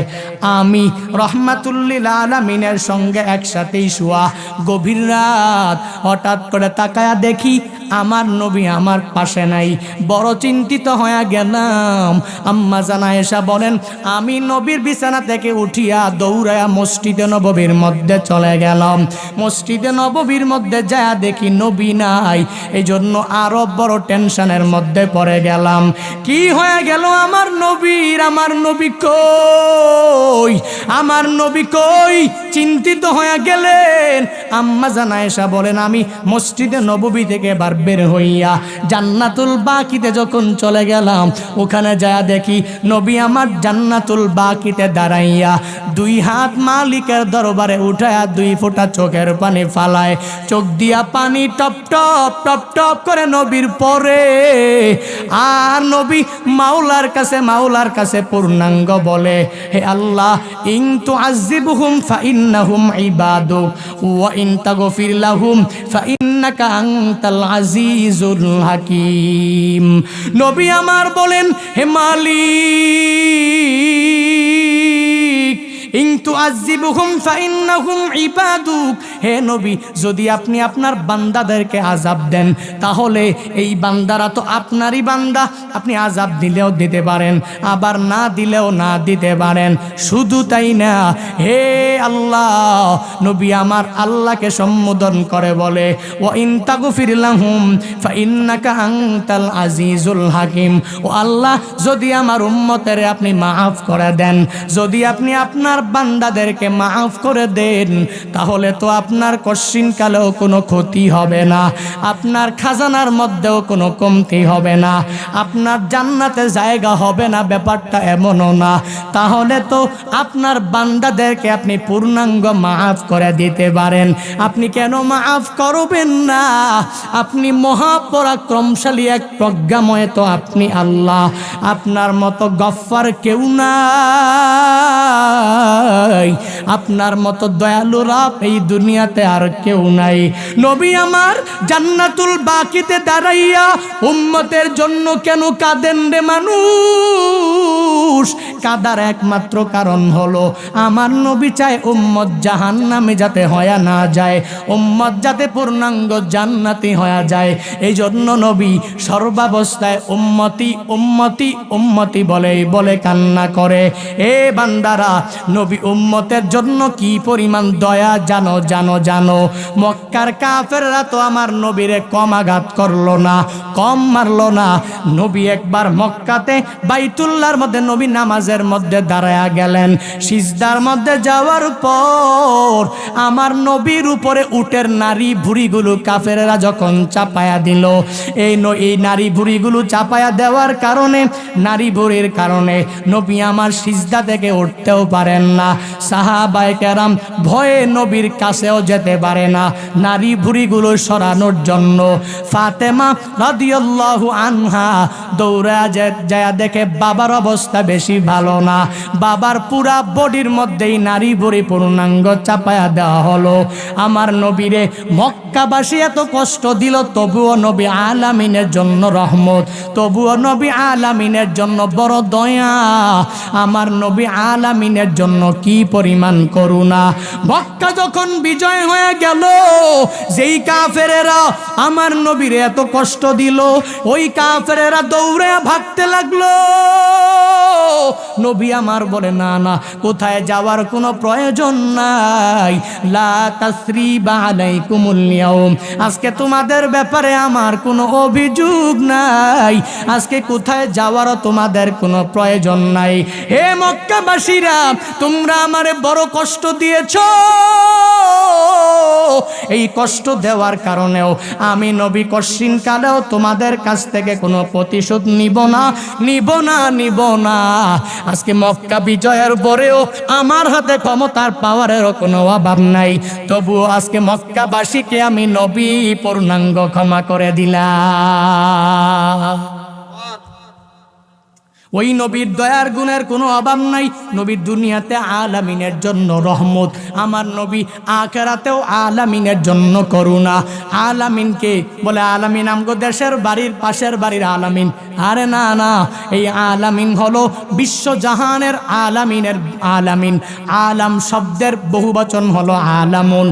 আমি রহমাতুল্লিল আলামিনের সঙ্গে একসাথেই শোয়া, গভীর রাত হঠাৎ করে তাকায়া দেখি আমার নবী আমার পাশে নাই। বড় চিন্তিত হয়ে গেলাম। আম্মা জান আয়েশা বলেন, আমি নবীর বিছানা থেকে উঠিয়া দৌড়ায়া মসজিদে নববীর মধ্যে চলে গেলাম। মসজিদে নববীর মধ্যে যা দেখি নবী নাই। এই জন্য আরো বড় টেনশনের মধ্যে পড়ে গেলাম। কি হয়ে গেল আমার নবীর? আমার নবী কই? আমার নবী কই? চিন্তিত হয়ে গেলেন। আম্মা জান আয়েশা বলেন, আমি মসজিদে নববী থেকে এবার বের হইয়া জান্নাতুল বাকিতে যখন চলে গেলাম, ওখানে যা দেখি নবী আমার জান্নাতুল বাকিতে দাঁড়াইয়া দুই হাত মালিকের দরবারে উঠায়া দুই ফোঁটা চোখের পানি ফালায়, চোখ দিয়া পানি টপ টপ টপ টপ করে নবীর পরে। আর নবী মাওলার কাছে পূর্ণাঙ্গ বলে, হে আল্লাহ, ইন তুআযিবহুম ফাইন্নাহুম ইবাদুক ওয়া ইন তাগফির লাহুম ফাইন্নাকা আনতাল আজিজুল হাকিম। নবী আমার বলেন, হে মালিক, ইন তুআযিবহুম ফাইন্নাহুম ইবাদুক, হে নবী, যদি আপনি আপনার বান্দাদেরকে আযাব দেন, তাহলে এই বান্দারা তো আপনারই বান্দা, আপনি আযাব দিলেও দিতে পারেন, আবার না দিলেও না দিতে পারেন। শুধু তাই না, হে আল্লাহ, নবী আমার আল্লাহকে সম্বোধন করে বলে, ওয়া ইন তাগফির লাহুম ফাইন্নাকা আনতাল আজিজুল হাকিম। ও আল্লাহ, যদি আমার উম্মতের আপনি মাফ করে দেন, যদি আপনি আপনার বান্দাদেরকে মাফ করে দেন, তাহলে তো আপনার কশিনকালেও কোনো ক্ষতি হবে না, আপনার খাজানার মধ্যেও কোনো কমতি হবে না, আপনার জান্নাতে জায়গা হবে না, ব্যাপারটা এমনও না। তাহলে তো আপনার বান্দাদেরকে আপনি পূর্ণাঙ্গ মাফ করে দিতে পারেন। আপনি কেন মাফ করবেন না? আপনি মহাপরাক্রমশালী এক প্রজ্ঞাময় তো আপনি আল্লাহ, আপনার মতো গফফার কেউ না, আপনার মতো দয়ালু রব এই দুনিয়াতে আর কেউ নাই। নবী আমার জান্নাতুল বাকিতে দাঁড়াইয়া উম্মতের জন্য কেন কাঁদেন রে মানুষ? কাদার একমাত্র কারণ হলো আমার নবী চায় উম্মত জাহান্নামে যাতে হয়া না যায়, উম্মত যাতে পূর্ণাঙ্গ জান্নাতি হয়ে যায়। এই জন্য নবী সর্বাবস্থায় উম্মতি উম্মতি উম্মতি বলে কান্না করে। এ বান্দারা, নবী উম্মতের জন্য কি পরিমাণ দয়া জানো জানো জানো। মক্কার কাফেররা তো আমার নবীরে কম আঘাত করলো না, কম মারলো না। নবী একবার মক্কাতে বাইতুল্লাহর মধ্যে নবী নামাজের মধ্যে দাঁড়ায়া গেলেন। সিজদার মধ্যে যাওয়ার পর আমার নবীর উপরে উটের নারী ভুঁড়িগুলো কাফেররা যখন চাপায়া দিল, এই নারী ভুঁড়িগুলো চাপায়া দেওয়ার কারণে, নারী ভুঁড়ির কারণে নবী আমার সিজদা থেকে উঠতেও পারেন না। সাহাবায়ে কেরাম ভয়ে নবীর কাছেও যেতে পারে না নারী ভুঁড়িগুলো সরানোর জন্য। ফাতেমা রাদিয়াল্লাহু আনহা দৌড়া যায় দেখে বাবার অবস্থা বেশি ভালো না, বাবার পুরা বডির মধ্যেই নারী ভুঁড়ি পূর্ণাঙ্গ চাপায়া দেওয়া হলো। আমার নবীরে মক্কাবাসী এত কষ্ট দিল, তবুও নবী আলামিনের জন্য রহমত, তবুও নবী আলামিনের জন্য বড় দয়া। আমার নবী আলামিনের জন্য জন্য কি পরিমাণ করুণা। মক্কা যখন বিজয় হয়ে গেল, যেই কাফেরেরা আমার নবীর এত কষ্ট দিল, ওই কাফেরেরা দৌড়ে ভাগতে লাগলো। নবী আমার বলে, না না, কোথায় যাওয়ার কোনো প্রয়োজন নাই। লা তাসরিবা আলাইকুমুল ইয়াউম, আজকে তোমাদের ব্যাপারে আমার কোনো অভিযোগ নাই। আজকে কোথায় যাওয়ারও তোমাদের কোনো প্রয়োজন নাই। হে মক্কাবাসীরা, তোমরা আমারে বড় কষ্ট দিয়েছো। এই কষ্ট দেওয়ার কারণেও আমি নবী কশিন কালেও তোমাদের কাছ থেকে কোনো প্রতিশোধ নিব না, নিব না, নিব না। আজকে মক্কা বিজয়ের পরেও আমার হাতে ক্ষমতার পাওয়ারেরও কোনো অভাব নাই। তবুও আজকে মক্কাবাসীকে আমি নবী পূর্ণাঙ্গ ক্ষমা করে দিলাম। ওই নবীর দয়ার গুণের কোনো অভাব নাই। নবী দুনিয়াতে আলামিনের জন্য রহমত, আমার নবী আখিরাতেও আলামিনের জন্য করুণা। আলামিনকে বলে আলামিন আমগো দেশের বাড়ির পাশের বাড়ির আলামিন? আরে না না, এই আলামিন হলো বিশ্বজাহানের আলামিনের আলামিন। আলাম শব্দের বহুবচন হলো আলামুন।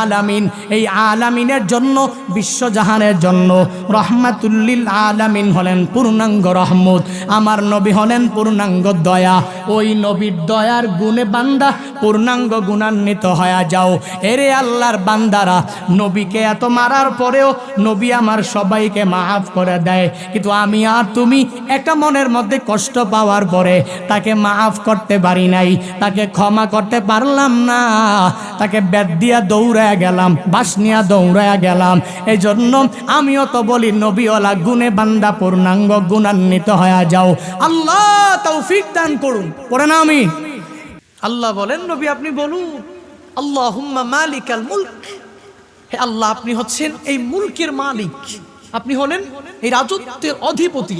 আলামিন, এই আলামিনের জন্য, বিশ্বজাহানের জন্য রহমাতুল্লিল আলামিন হলেন পূর্ণাঙ্গ রহমত। আমার নবী হলেন পূর্ণাঙ্গ দয়া। ওই নবীর দয়ার গুণে বান্দা পূর্ণাঙ্গ গুণান্বিত হয়ে যাও। এরে আল্লাহর বান্দারা, নবীকে এত মারার পরেও নবী আমার সবাইকে মাফ করে দেয়। কিন্তু আমি আর তুমি একটা মনের মধ্যে কষ্ট পাওয়ার পরে তাকে মাফ করতে পারি নাই, তাকে ক্ষমা করতে পারলাম না। তাকে বেদ দিয়া দৌড়ায় গেলাম, বাস নিয়া দৌড়ায় গেলাম। এই জন্য আমিও তো বলি, নবীওয়ালা গুণে বান্দা পূর্ণাঙ্গ গুণান্বিত হয়ে যাও। আল্লাহ তৌফিক দান করুন। পড়ে না আমি। আল্লাহ বলেন, নবী আপনি বলুন, আল্লাহুম্মা মালিকাল মুলক, হে আল্লাহ আপনি হচ্ছেন এই মুলকের মালিক, আপনি হলেন এই রাজত্বের অধিপতি।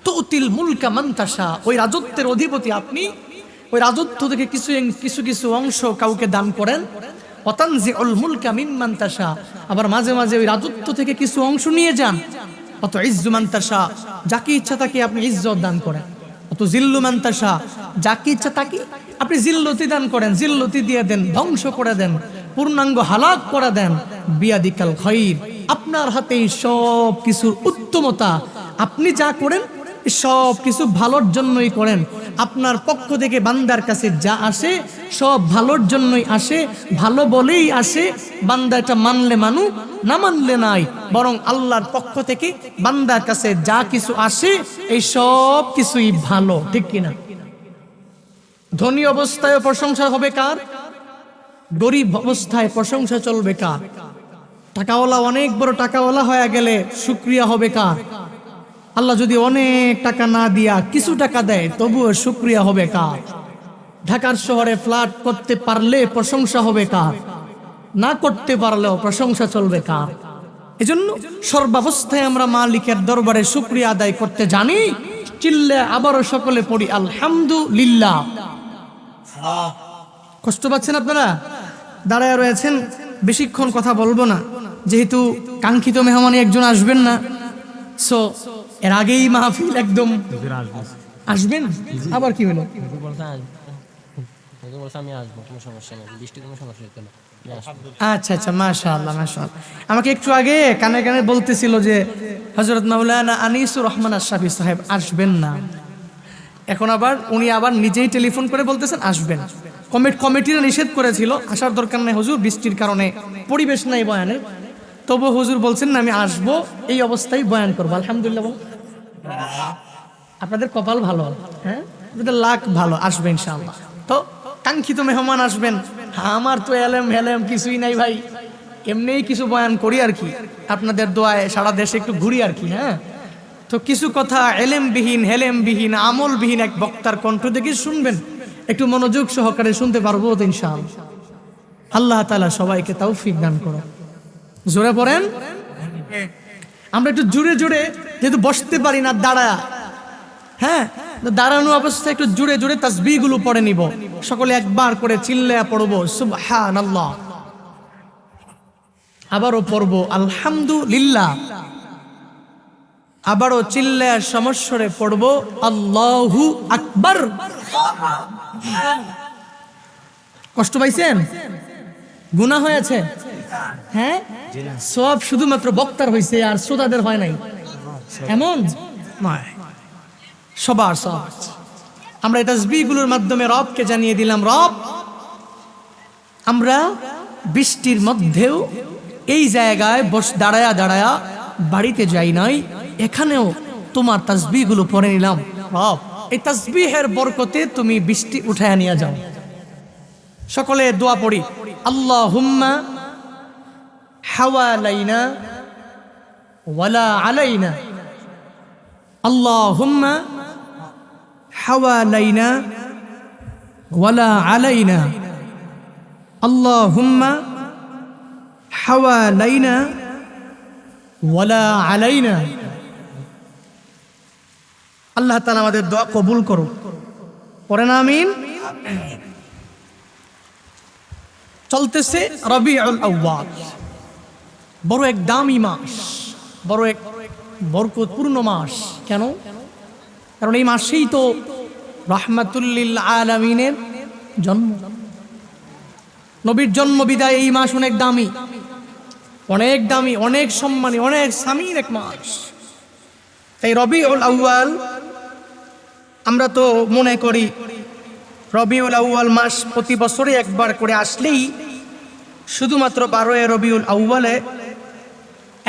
তুতিল মুলকা মান তাশা, ওই রাজত্বের অধিপতি আপনি। ওই রাজত্ব থেকে কিছু কিছু অংশ কাউকে দান করেন। ওয়াতানজিউল মুলকা মিম্মান তাশা, আবার মাঝে মাঝে ওই রাজত্ব থেকে কিছু অংশ নিয়ে যান। অত ইজ্জু মান তাশা, যাকে ইচ্ছা তাকে আপনি ইজ্জত দান করেন। অত জিল্লু মান তাশা, যাকে ইচ্ছা তাকে আপনি জিল্লতি দান করেন, জিল্লতি দিয়ে দেন, ধ্বংস করে দেন, পূর্ণাঙ্গ হালাক করে দেন। বিয়াদিকাল খায়র, আপনার হাতেই সব কিছুর উত্তমতা। আপনি যা করেন সব কিছু ভালোর জন্যই করেন। আপনার পক্ষ থেকে বান্দার কাছে যা আসে সব ভালোর জন্যই আসে, ভালো বলেই আসে। বান্দা এটা মানলে মানুক, না মানলে নাই। বরং আল্লাহর পক্ষ থেকে বান্দার কাছে যা কিছু আসে এই সব কিছুই ভালো, ঠিক কিনা? ধনী অবস্থায় প্রশংসা হবে কার? গরিব অবস্থায় প্রশংসা চলবে কার? টাকাওয়ালা অনেক বড় টাকাওয়ালা হয়ে গেলে শুকরিয়া হবে কার? আল্লাহ যদি অনেক টাকা না দিয়া কিছু টাকা দেয় তবুও শুকরিয়া হবে কার? ঢাকার শহরে ফ্ল্যাট করতে পারলে প্রশংসা হবে কার? না করতে পারলেও প্রশংসা চলবে কার? এজন্য সর্বাবস্থায় আমরা মালিকের দরবারে শুকরিয়া আদায় করতে জানি। চিল্লে আবারও সকলে পড়ি আলহামদুলিল্লাহ। কষ্ট পাচ্ছেন আপনারা? দাঁড়ায় রয়েছেন, বেশিক্ষণ কথা বলবো না, যেহেতু কাঙ্ক্ষিত মেহমানি একজন আসবেন না। সো এর আগেই মাহফিল একদম আসবেন। আবার কি হলো? আচ্ছা আচ্ছা, মাশাআল্লাহ মাশাআল্লাহ। আমাকে একটু আগে কানে কানে বলতেছিল যে হযরত মাওলানা আনিসুর রহমান আশরাফি সাহেব আসবেন না। এখন আবার উনি আবার নিজেই টেলিফোন করে বলতেছেন আসবেন। কমিটিরা নিষেধ করেছিল, আসার দরকার নেই হুজুর, বৃষ্টির কারণে পরিবেশ নাই বয়ানে। তবু হুজুর বলছেন না, আমি আসবো, এই অবস্থায় বয়ান করবো। আলহামদুলিল্লাহ। আপনাদের কপাল ভালো, হ্যাঁ, আপনাদের লাক ভালো, আসবে ইনশাআল্লাহ। তো কাঙ্ক্ষিত মেহমান আসবেন। আমার তো এলেম হেলেম কিছুই নাই ভাই, এমনিই কিছু বয়ান করি আর কি, আপনাদের দোয়ায় সারা দেশে একটু ঘুরি আর কি। হ্যাঁ, তো কিছু কথা এলেমবিহীন, হেলেমবিহীন, আমলবিহীন এক বক্তার কণ্ঠ থেকে শুনবেন, একটু মনোযোগ সহকারে শুনতে পারবো তো ইনশাআল্লাহ। আল্লাহ তাআলা সবাইকে তৌফিক দান করুন। জোরে পড়েন। আমরা একটু জুড়ে জুড়ে, যেহেতু বসতে পারি না দাঁড়া, হ্যাঁ, দাঁড়ানো অবস্থায় একটু জুড়ে জুড়ে তাসবিহগুলো পড়ে নিব। সকলে একবার করে চিল্লায়া পড়বো সুবহানাল্লাহ, আবারও পড়বো আলহামদুলিল্লাহ, আবারও চিল্লায়া সমস্বরে পড়বো আল্লাহু আকবার। কষ্ট পাইছেন? গুনাহ হয়েছে? হ্যাঁ, সব শুধুমাত্র বক্তার হয়েছে আর শ্রোতাদের হয় নাই, এমন নয়, সবার সব। আমরা এই তাসবিহগুলোর মাধ্যমে রবকে জানিয়ে দিলাম, রব আমরা বৃষ্টির মধ্যেও এই জায়গায় দাঁড়ায়া দাঁড়ায়া বাড়িতে যাই নাই, এখানেও তোমার তাসবিহগুলো পড়ে নিলাম। রব এই তাসবিহের বরকতে তুমি বৃষ্টি উঠায় নিয়ে যাও। সকলে দোয়া পড়ি, আল্লাহুম্মা হাওয়ালাইনা ওয়ালা আলাইনা, আল্লাহুম্মা হাওয়ালাইনা ওয়ালা আলাইনা, আল্লাহুম্মা হাওয়ালাইনা ওয়ালা আলাইনা। আল্লাহ তাআলা আমাদের দোয়া কবুল করো, পড়েন আমিন। চলতেছে রবিউল আউয়াল, বড় এক দামি মাস, বড় এক বরকতপূর্ণ মাস। কেন? কারণ এই মাসেই তো রাহমাতুল লিল আলামিনের জন্ম, নবীর জন্ম বিদায় এই মাস অনেক দামি, অনেক দামি, অনেক সম্মানী, অনেক সামির এক মাস। তাই রবিউল আউয়াল আমরা তো মনে করি রবিউল আউয়াল মাস প্রতি বছরে একবার করে আসলেই শুধুমাত্র 12 রবিউল আউয়ালে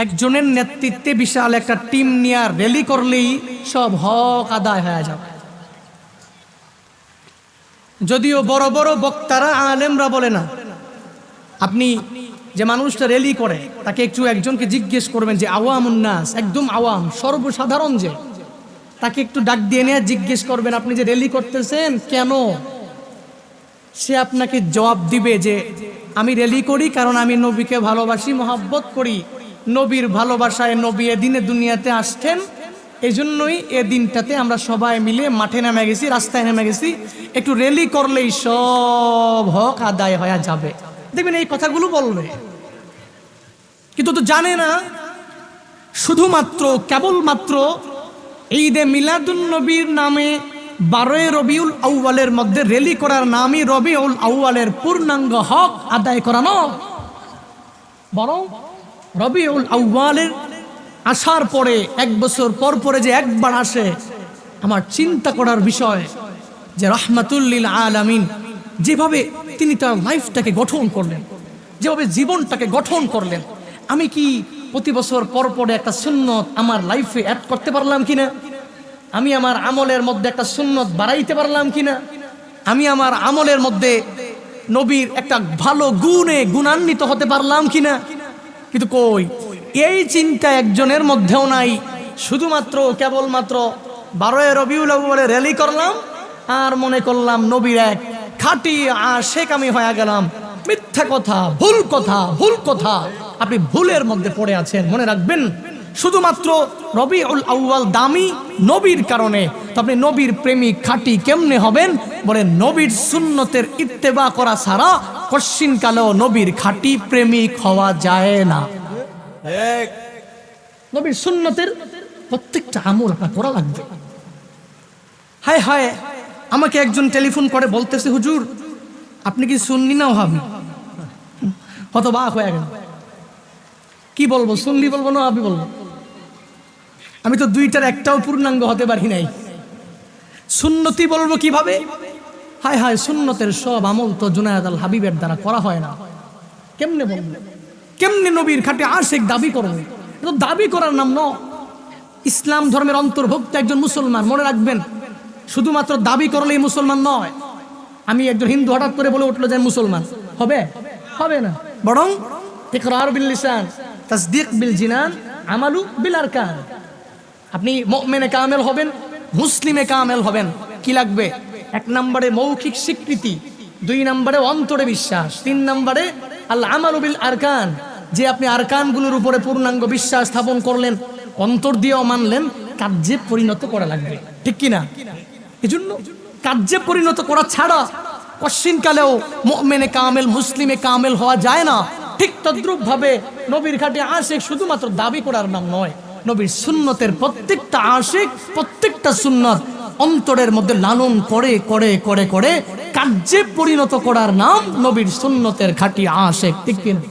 একজনের নেতৃত্বে বিশাল একটা টিম নিয়ে র্যালি করলেই সব হক আদায় হয়ে যাবে। যদিও বড় বড় বক্তারা আলেমরা বলে না, আপনি যে মানুষটা র্যালি করে তাকে একজনকে জিজ্ঞেস করবেন যে আওয়ামুন নাস, একদম আওয়াম সর্বসাধারণ, যে তাকে একটু ডাক দিয়ে নিয়ে জিজ্ঞেস করবেন আপনি যে র্যালি করতেছেন কেন? সে আপনাকে জবাব দিবে যে আমি র্যালি করি কারণ আমি নবীকে ভালোবাসি, মহব্বত করি, নবীর ভালোবাসায় নবী এদিনে দুনিয়াতে আসছেন, এই জন্যই এ দিনটাতে আমরা সবাই মিলে মাঠে নেমে গেছি, রাস্তায় নেমে গেছি, একটু র্যালি করলেই সব হক আদায় হয়ে যাবে। দেখবেন এই কথাগুলো বলবে, কিন্তু তো জানে না শুধুমাত্র কেবলমাত্র ঈদে মিলাদুন নবীর নামে 12 রবিউল আউয়ালের মধ্যে র্যালি করার নামই রবিউল আউয়ালের পূর্ণাঙ্গ হক আদায় করানো, বরং রবিউল আউয়ালের আসার পরে 1 বছর পর পরে যে একবার আসে, আমার চিন্তা করার বিষয় যে রাহমাতুল লিল আলামিন যেভাবে তিনি তার লাইফটাকে গঠন করলেন, যেভাবে জীবনটাকে গঠন করলেন, আমি কি প্রতি বছর পর পরে একটা সুন্নত আমার লাইফে অ্যাড করতে পারলাম কিনা? আমি আমার আমলের মধ্যে একটা সুন্নত বাড়াইতে পারলাম কিনা? আমি আমার আমলের মধ্যে নবীর একটা ভালো গুণে গুণান্বিত হতে পারলাম কিনা? কিন্তু কই, এই চিন্তা একজনের মধ্যেও নাই। শুধুমাত্র কেবলমাত্র 12 রবিউল আউয়ালে র্যালি করলাম আর মনে করলাম নবীর এক খাঁটি আশেক আমি হয়ে গেলাম। মিথ্যা কথা, ভুল কথা, ভুল কথা। আপনি ভুলের মধ্যে পড়ে আছেন। মনে রাখবেন, শুধুমাত্র রবিউল আউয়াল দামি নবীর কারণে। তো আপনি নবীর প্রেমিক খাঁটি কেমনে হবেন? বলে নবীর সুন্নতের ইত্তেবা করা ছাড়া কশ্চিনকালেও নবীর খাঁটি প্রেমিক হওয়া যায় না। নবীর সুন্নতের প্রত্যেকটা আমল আপনার করা লাগবে। হায় হায়, আমাকে একজন টেলিফোন করে বলতেছে, হুজুর আপনি কি সুন্নি না ওয়াহাবি? হতবাক হয়ে গেল। কি বলবো, সুন্নি বলবো না ওয়াহাবি বলবো? আমি তো দুইটার একটাও পূর্ণাঙ্গ হতে পারি নাই। সুন্নতি বলবো কিভাবে? হায় হায়, সুন্নতের সব আমল তো জুনায়েদ আল হাবিবের দ্বারা করা হয় না। কেমনে বলবো? কেমনে নবীর খাঁটি আশেক দাবি করবো? এটা দাবি করার নাম নয়। ইসলাম ধর্মের অন্তর্ভুক্ত একজন মুসলমান। মনে রাখবেন, শুধুমাত্র দাবি করলেই মুসলমান নয়। আমি একজন হিন্দু হঠাৎ করে বলে উঠলো যে মুসলমান, হবে? হবে না। বরং ইকরার বিল লিসান, তাসদীক বিল জিনান, আমালু বিল আরকান। আপনি মুমিনে কামেল হবেন, মুসলিমে কামেল হবেন। কি লাগবে? 1 নম্বরে মৌখিক স্বীকৃতি, 2 নম্বরে অন্তরে বিশ্বাস, 3 নম্বরে আল আমালু বিল আরকান, যে আপনি আরকানগুলোর উপরে পূর্ণাঙ্গ বিশ্বাস স্থাপন করলেন, অন্তর দিয়েও মানলেন, কার্যে পরিণত করা লাগবে। ঠিক কিনা? এজন্য কার্যে পরিণত করা ছাড়া কশ্চিনকালেও মুমিনে কামেল, মুসলিমে কামেল হওয়া যায় না। ঠিক তদ্রূপ ভাবে নবীর খাঁটি আশিক শুধুমাত্র দাবি করার নাম নয়। নবীর সুন্নতের প্রত্যেকটা আশিক, প্রত্যেকটা সুন্নত অন্তরের মধ্যে লালন করে করে করে করে কার্যে পরিণত করার নাম নবীর সুন্নতের খাঁটি আশেক। ঠিক কিনা?